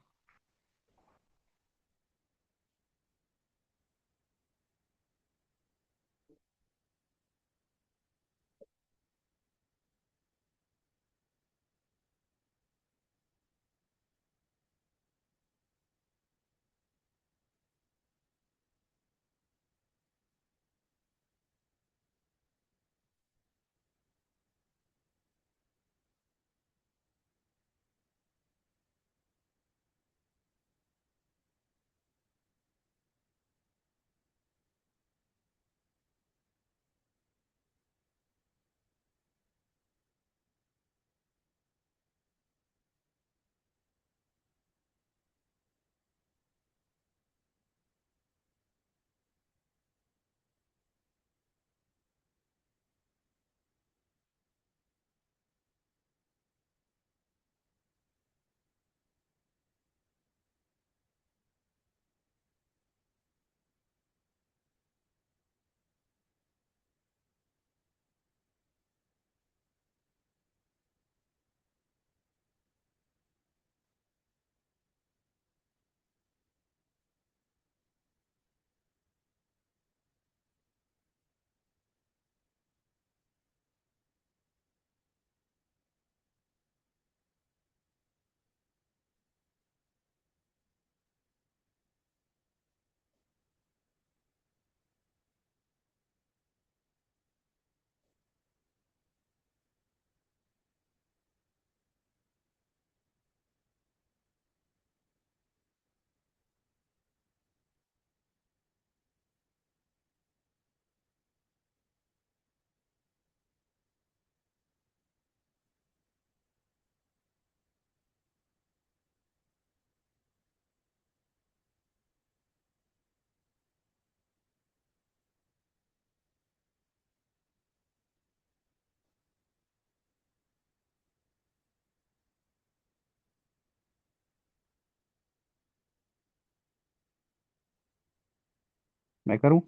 मैं करूं?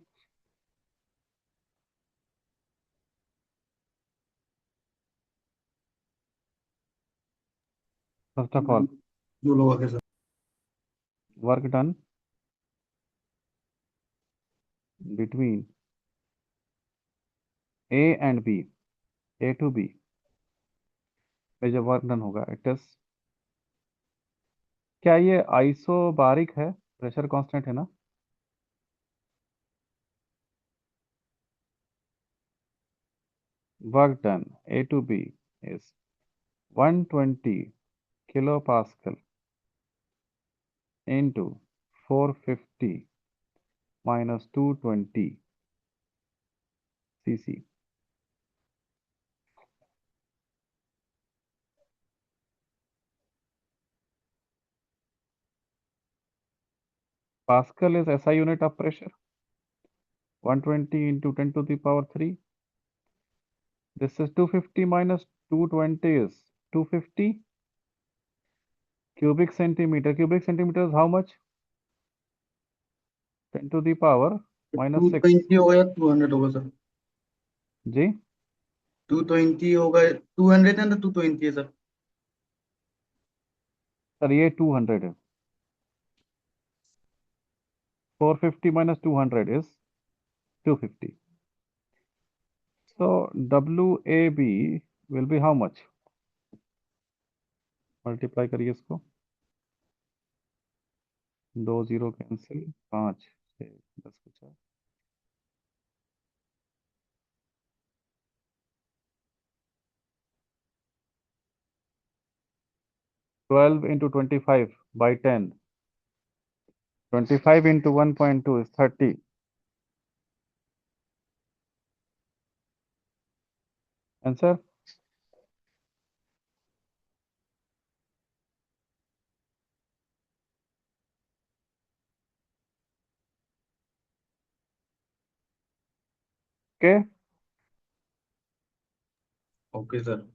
फर्स्ट ऑफ ऑल, जो लोग आगे sir. Work done between A and B, A to B में जो वर्क डन होगा इट इज, क्या ये आइसोबारिक है? प्रेशर कांस्टेंट है ना? Work done A to B is 120 kilopascal into 450 minus 220 cc. Pascal is SI unit of pressure. 120 into 10 to the power 3. This is 250 minus 220 is 250 cubic centimeter. Cubic centimeter is how much? 10 to the power minus 6. 220 होगा या 200 होगा sir? जी 220 होगा, 200 है ना, 220 है sir? Sir ये 200 है. 450 minus 200 is 250. So WAB will be how much? Multiply करिए इसको, 2 0 cancel, 5 6 10 50. 12 into 25 by 10. 25 into 1.2 is 30. Answer? Okay. Okay sir.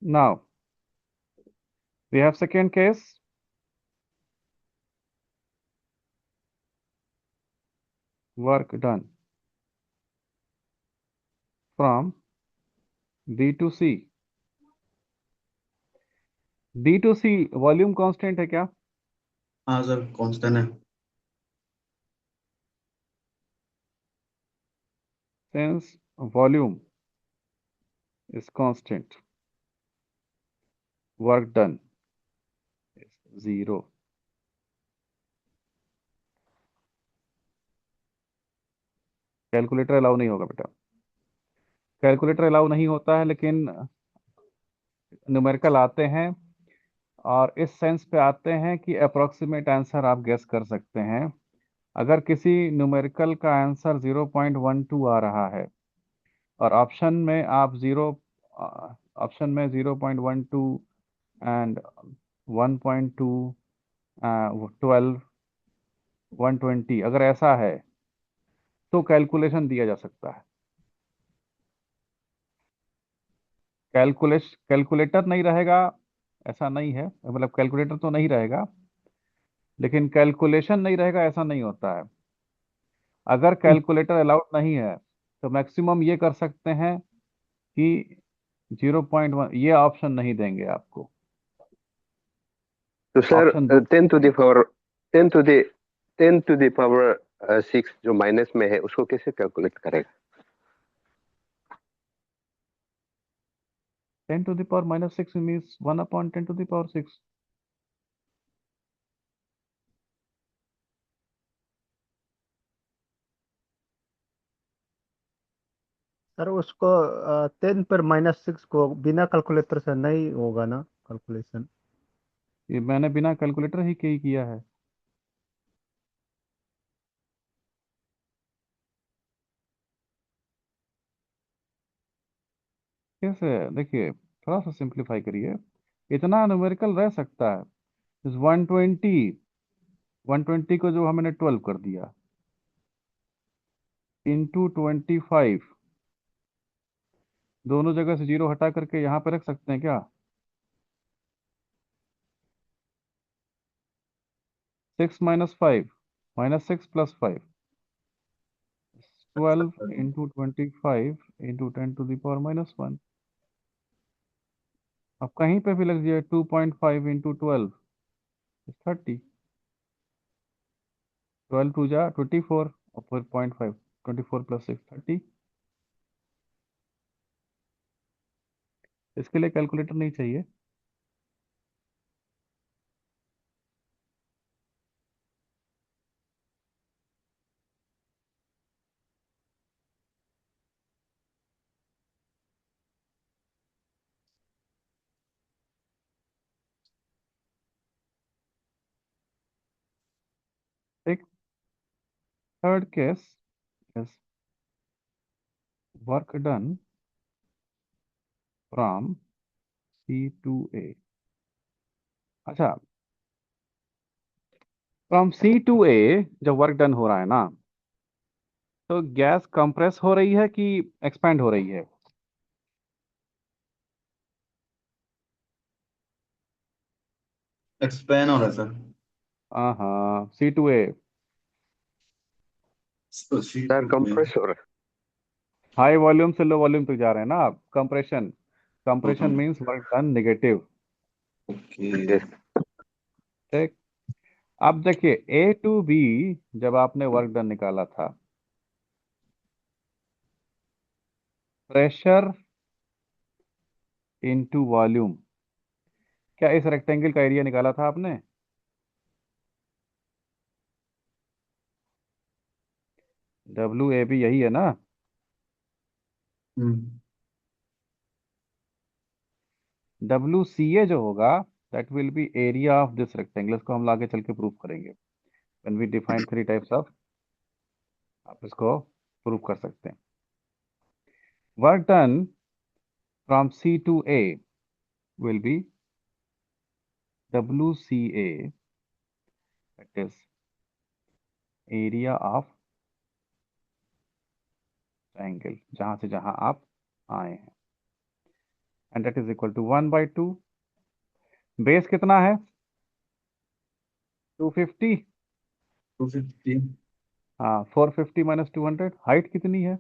Now we have second case. Work done from D to C. D to C volume constant है क्या? हाँ sir, constant है। Since volume is constant, work done is 0. Calculator allow नहीं होगा बेटा, calculator allow नहीं होता है, लेकिन न्यूमेरिकल आते हैं और इस सेंस पे आते हैं कि अप्रोक्सीमेट आंसर आप गेस कर सकते हैं. अगर किसी न्यूमेरिकल का आंसर 0.12 आ रहा है और ऑप्शन में आप 0.12 एंड 1.2 12 120 अगर ऐसा है तो कैलकुलेशन दिया जा सकता है. कैलकुलेटर नहीं रहेगा ऐसा नहीं है, मतलब कैलकुलेटर तो नहीं रहेगा लेकिन कैलकुलेशन नहीं रहेगा ऐसा नहीं होता है. अगर कैलकुलेटर अलाउड नहीं है तो मैक्सिमम ये कर सकते हैं कि 0.1 ये ऑप्शन नहीं देंगे आपको. तो सर ऑप्शन दो 10 टू द पावर 6 जो माइनस में है उसको कैसे कैलकुलेट करेगा? 10 to the power minus 6 means 1 upon 10 to the power 6. Sir उसको 10 पर -6 को बिना कैलकुलेटर से नहीं होगा ना कैलकुलेशन? ये मैंने बिना कैलकुलेटर ही किया है. कैसे? देखिए थोड़ा सा सिंप्लीफाई करिए, इतना न्यूमेरिकल रह सकता है. इस 120 को जो हमने 12 कर दिया इंटू 25, दोनों जगह से 0 हटा करके यहाँ पे रख सकते हैं क्या? 6 minus 5 -6 + 5 12 into 25 into 10 to the power -1। अब कहीं पे भी लग जाए 2.5 into 12 is 30। 12 2 जा 24 और फिर 0.5 24 + 6 30। इसके लिए कैलकुलेटर नहीं चाहिए। एक third case is work done from C to A। अच्छा, फ्रॉम C to A जब वर्क डन हो रहा है ना, तो गैस कंप्रेस हो रही है कि एक्सपैंड हो रही है? एक्सपैंड हो रहा है सर। हाँ, C to A sir compress हो रहा हाई वॉल्यूम से लो वॉल्यूम तक जा रहे हैं ना आप। Compression, compression hmm. Means work done negative. Okay. है। ठीक। अब देखिए A to B जब आपने वर्क डन निकाला था, प्रेशर इनटू वॉल्यूम, क्या इस रेक्टेंगल का एरिया निकाला था आपने? WAB यही है ना? WCA जो होगा that will be area of this rectangle. इसको हम आगे चल के प्रूव करेंगे। When we define 3 types of, आप इसको प्रूव कर सकते हैं। Work done from C to A will be WCA, that is area of triangle, जहां से जहां आप आए हैं, and that is equal to 1/2। Base कितना है? 250। 250 हाँ, 450 - 200। हाइट कितनी है?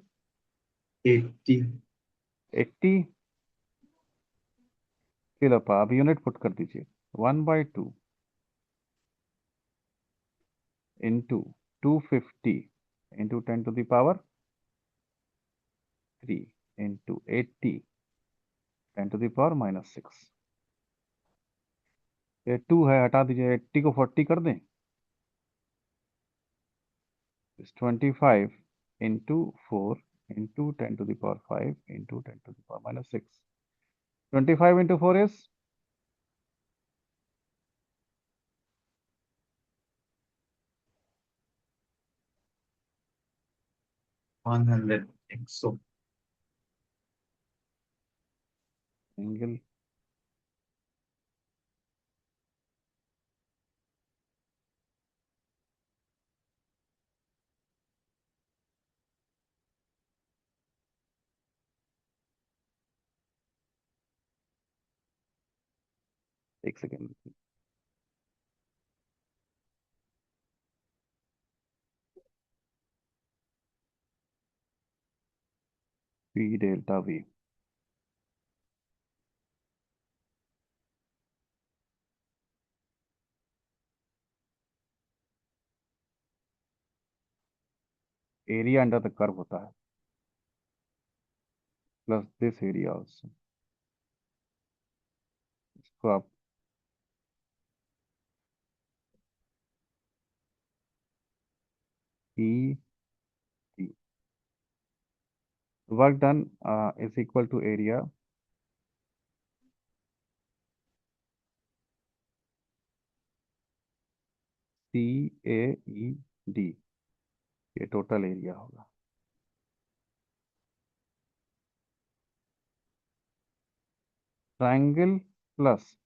80 80। चलो अब यूनिट पुट कर दीजिए। 1/2 into 250 into 10 to the power 3 into 80 10 to the power -6। ये 2 है, हटा दीजिए। 80 को 40 कर दें। 25 into 4 into 10 to the power 5 into 10 to the power -6। 25 into 4 is 100 100 angle एक second. P delta V area under the curve होता है, प्लस दिस एरिया ऑल्सो। इसको आप E T, work done is equal to area CAED, ये total area होगा। Triangle plus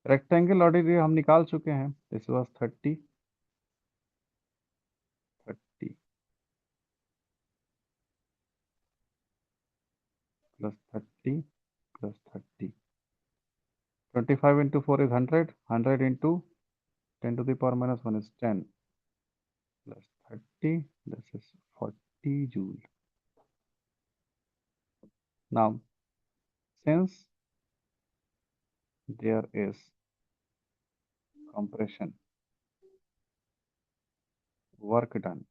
rectangle already हम निकाल चुके हैं। This was 30 30 plus 30 plus 30। 25 into 4 is 100। 100 into 10 to the power -1 is 10। plus 30. This is 40 joule. Now, since there is compression, work done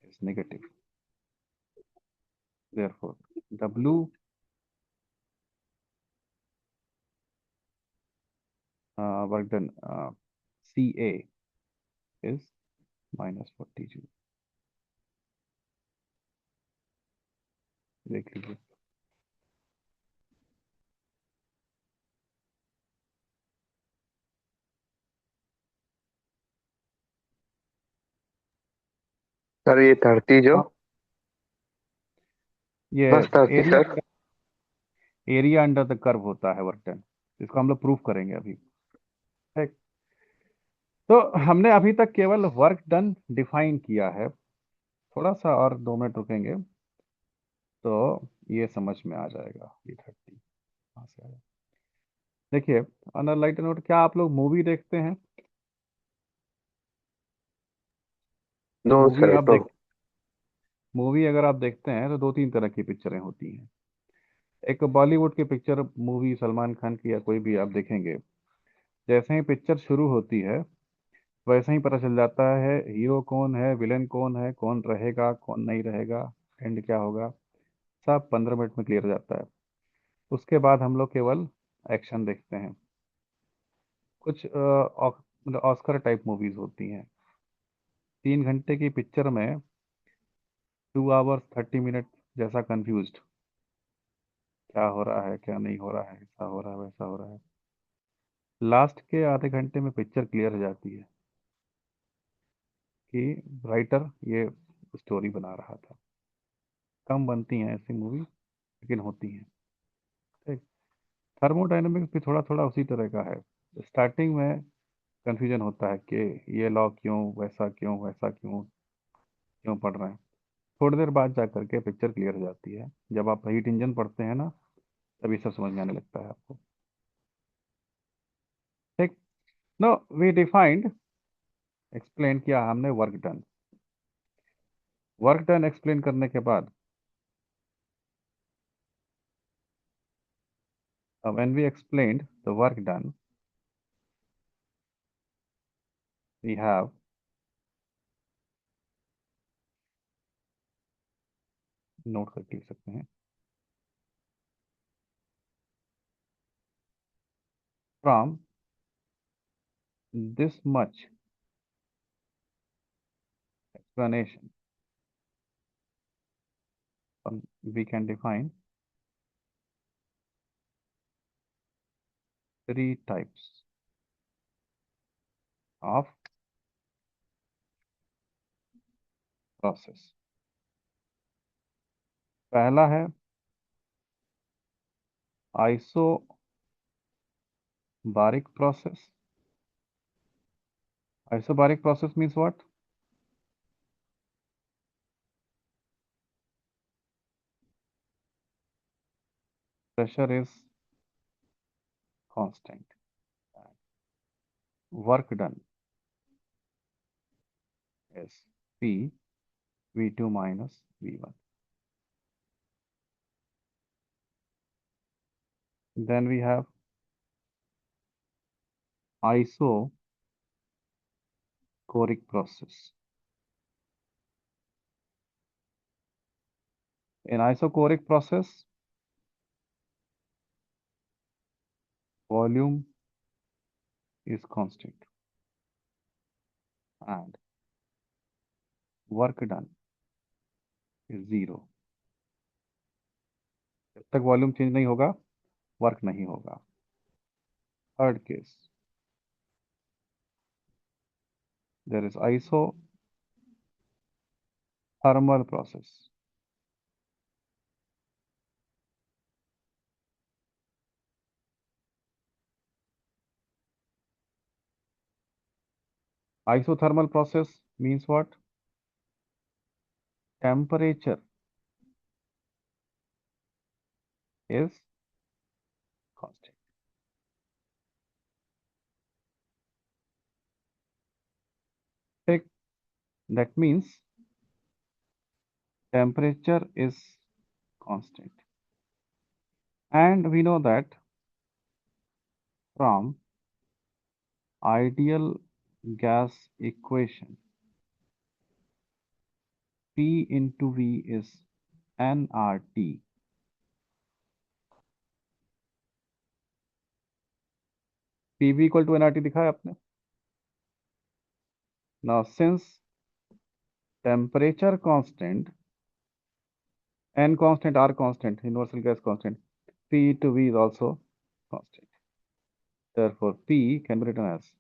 is negative. Therefore, W work done CA is minus 40 joule. देख लीजिए. Sir ये 30 जो ये बस 30 area sir. Area under the curve होता है work done. इसको हम लोग प्रूफ करेंगे अभी. ठीक. तो हमने अभी तक केवल वर्क डन डिफाइन किया है. थोड़ा सा और 2 मिनट रुकेंगे तो ये समझ में आ जाएगा. ये 30 कहाँ से आया. देखिए, ऑन अ लाइटर नोट, क्या आप लोग मूवी देखते हैं? No movie sir. आप तो देख मूवी अगर आप देखते हैं तो 2-3 तरह की पिक्चरें होती हैं. एक बॉलीवुड की पिक्चर, मूवी सलमान खान की या कोई भी आप देखेंगे, जैसे ही पिक्चर शुरू होती है वैसे ही पता चल जाता है हीरो कौन है, विलेन कौन है, कौन रहेगा, कौन नहीं रहेगा, एंड क्या होगा, सब 15 मिनट में क्लियर हो जाता है. उसके बाद हम लोग केवल एक्शन देखते हैं. कुछ मतलब ऑस्कर टाइप मूवीज होती हैं. 3 घंटे की पिक्चर में 2 hours 30 minutes जैसा कंफ्यूज्ड, क्या हो रहा है, क्या नहीं हो रहा है, ऐसा हो रहा है, वैसा हो रहा है. लास्ट के आधे घंटे में पिक्चर क्लियर हो जाती है कि राइटर ये स्टोरी बना रहा था. कम बनती हैं ऐसी मूवी, लेकिन होती हैं. ठीक. थर्मोडायनेमिक्स भी थोड़ा थोड़ा उसी तरह का है. स्टार्टिंग में कंफ्यूजन होता है कि ये लॉ क्यों, वैसा क्यों, वैसा क्यों, क्यों पढ़ रहे हैं. थोड़ी देर बाद जा करके पिक्चर क्लियर हो जाती है. जब आप हीट इंजन पढ़ते हैं ना, तभी सब समझ में आने लगता है आपको. ठीक. नो, वी डिफाइंड, एक्सप्लेन किया हमने work done. Work done explain करने के बाद when we explained the work done, we have note करके लिख सकते हैं, from this much explanation we can define 3 types of process. पहला है isobaric process. Isobaric process means what? Pressure is constant. Work done is P V2 minus V1. Then we have isochoric process. In isochoric process, volume is constant and work done is 0. जब तक volume change नहीं होगा, work नहीं होगा. Third case, there is isothermal process. Isothermal process means what? Temperature is constant. that means temperature is constant, and we know that from ideal gas equation P into V is nRT. PV equal to nRT दिखा है आपने. Now since temperature constant, N constant, R constant, universal gas constant, P to V is also constant. Therefore, P can be written as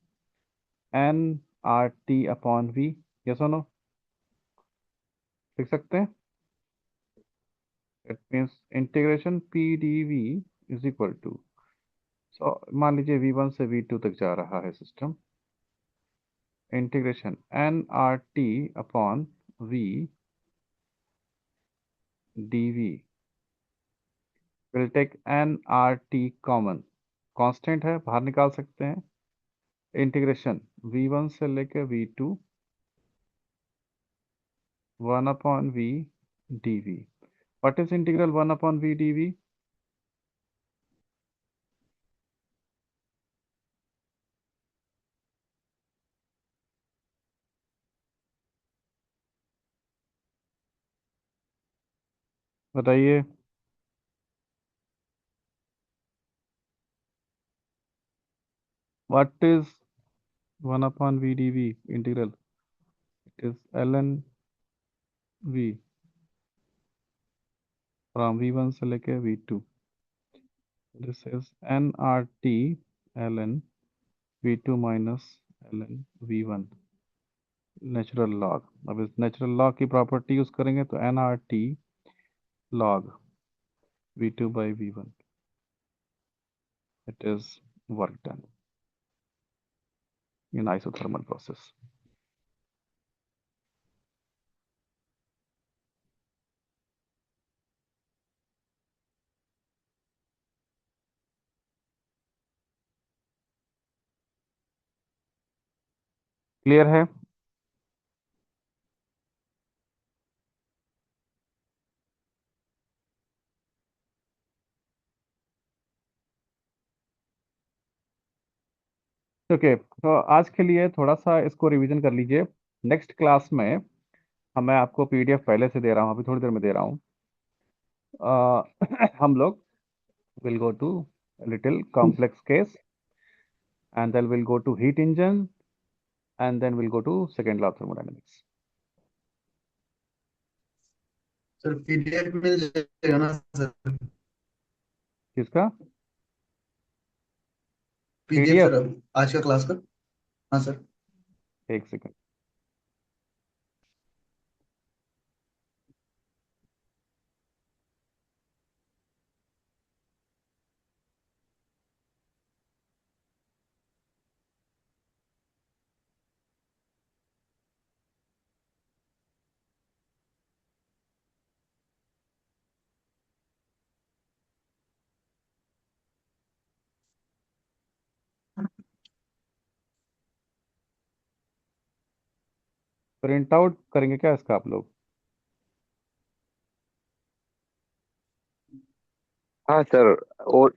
nRT upon V. Yes or no? लिख सकते हैं. It means integration P dV is equal to, so मान लीजिए V1 से V2 तक जा रहा है system. Integration nRT upon V dV will take nRT common. Constant है, बाहर निकाल सकते हैं. इंटीग्रेशन V1 से लेकर V2 1 upon V dV. What is integral 1 upon V dV? बताइए. What is 1 upon V dV integral? It is ln V from V1 से लेकर V2. This is nRT ln V2 minus ln V1 natural log. अब इस natural log की property use करेंगे तो nRT log V2 by V1. It is work done in isothermal process. Clear है? Okay, तो आज के लिए थोड़ा सा इसको रिवीजन कर लीजिए. नेक्स्ट क्लास में मैं आपको पीडीएफ पहले से दे रहा हूँ, अभी थोड़ी देर में दे रहा हूँ. हम लोग will go to a little complex case, and then we'll go to heat engine, and then we'll go to second law of thermodynamics. Sir PDF मिल जाएगा ना सर? किसका पीडीएफ PDF? सर आज का क्लास का. हाँ सर. एक second. Print out करेंगे क्या इसका आप लोग? हाँ सर, और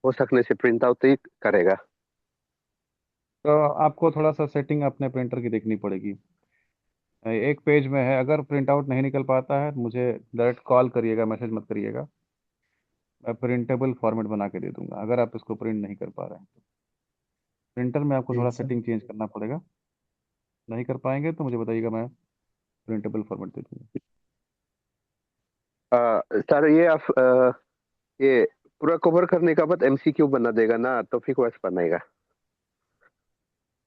हो सकने से प्रिंट आउट ही करेगा. तो आपको थोड़ा सा सेटिंग अपने प्रिंटर की देखनी पड़ेगी. एक पेज में है, अगर प्रिंट आउट नहीं निकल पाता है मुझे डायरेक्ट कॉल करिएगा, मैसेज मत करिएगा. मैं प्रिंटेबल फॉर्मेट बना के दे दूंगा अगर आप इसको प्रिंट नहीं कर पा रहे हैं. प्रिंटर में आपको थोड़ा ठीक सर. सेटिंग चेंज करना पड़ेगा. नहीं कर पाएंगे तो मुझे बताइएगा, मैं प्रिंटेबल फॉर्मेट दे दूंगा. सर ये पूरा कवर करने का बाद एमसीक्यू बना देगा ना, तो फिर वैसे बनाएगा.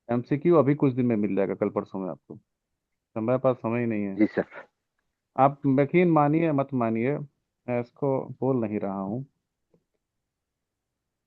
एमसीक्यू अभी कुछ दिन में मिल जाएगा, कल परसों में आपको. तो मेरे पास समय ही नहीं है. जी सर. आप यकीन मानिए मत मानिए, मैं इसको बोल नहीं रहा हूँ.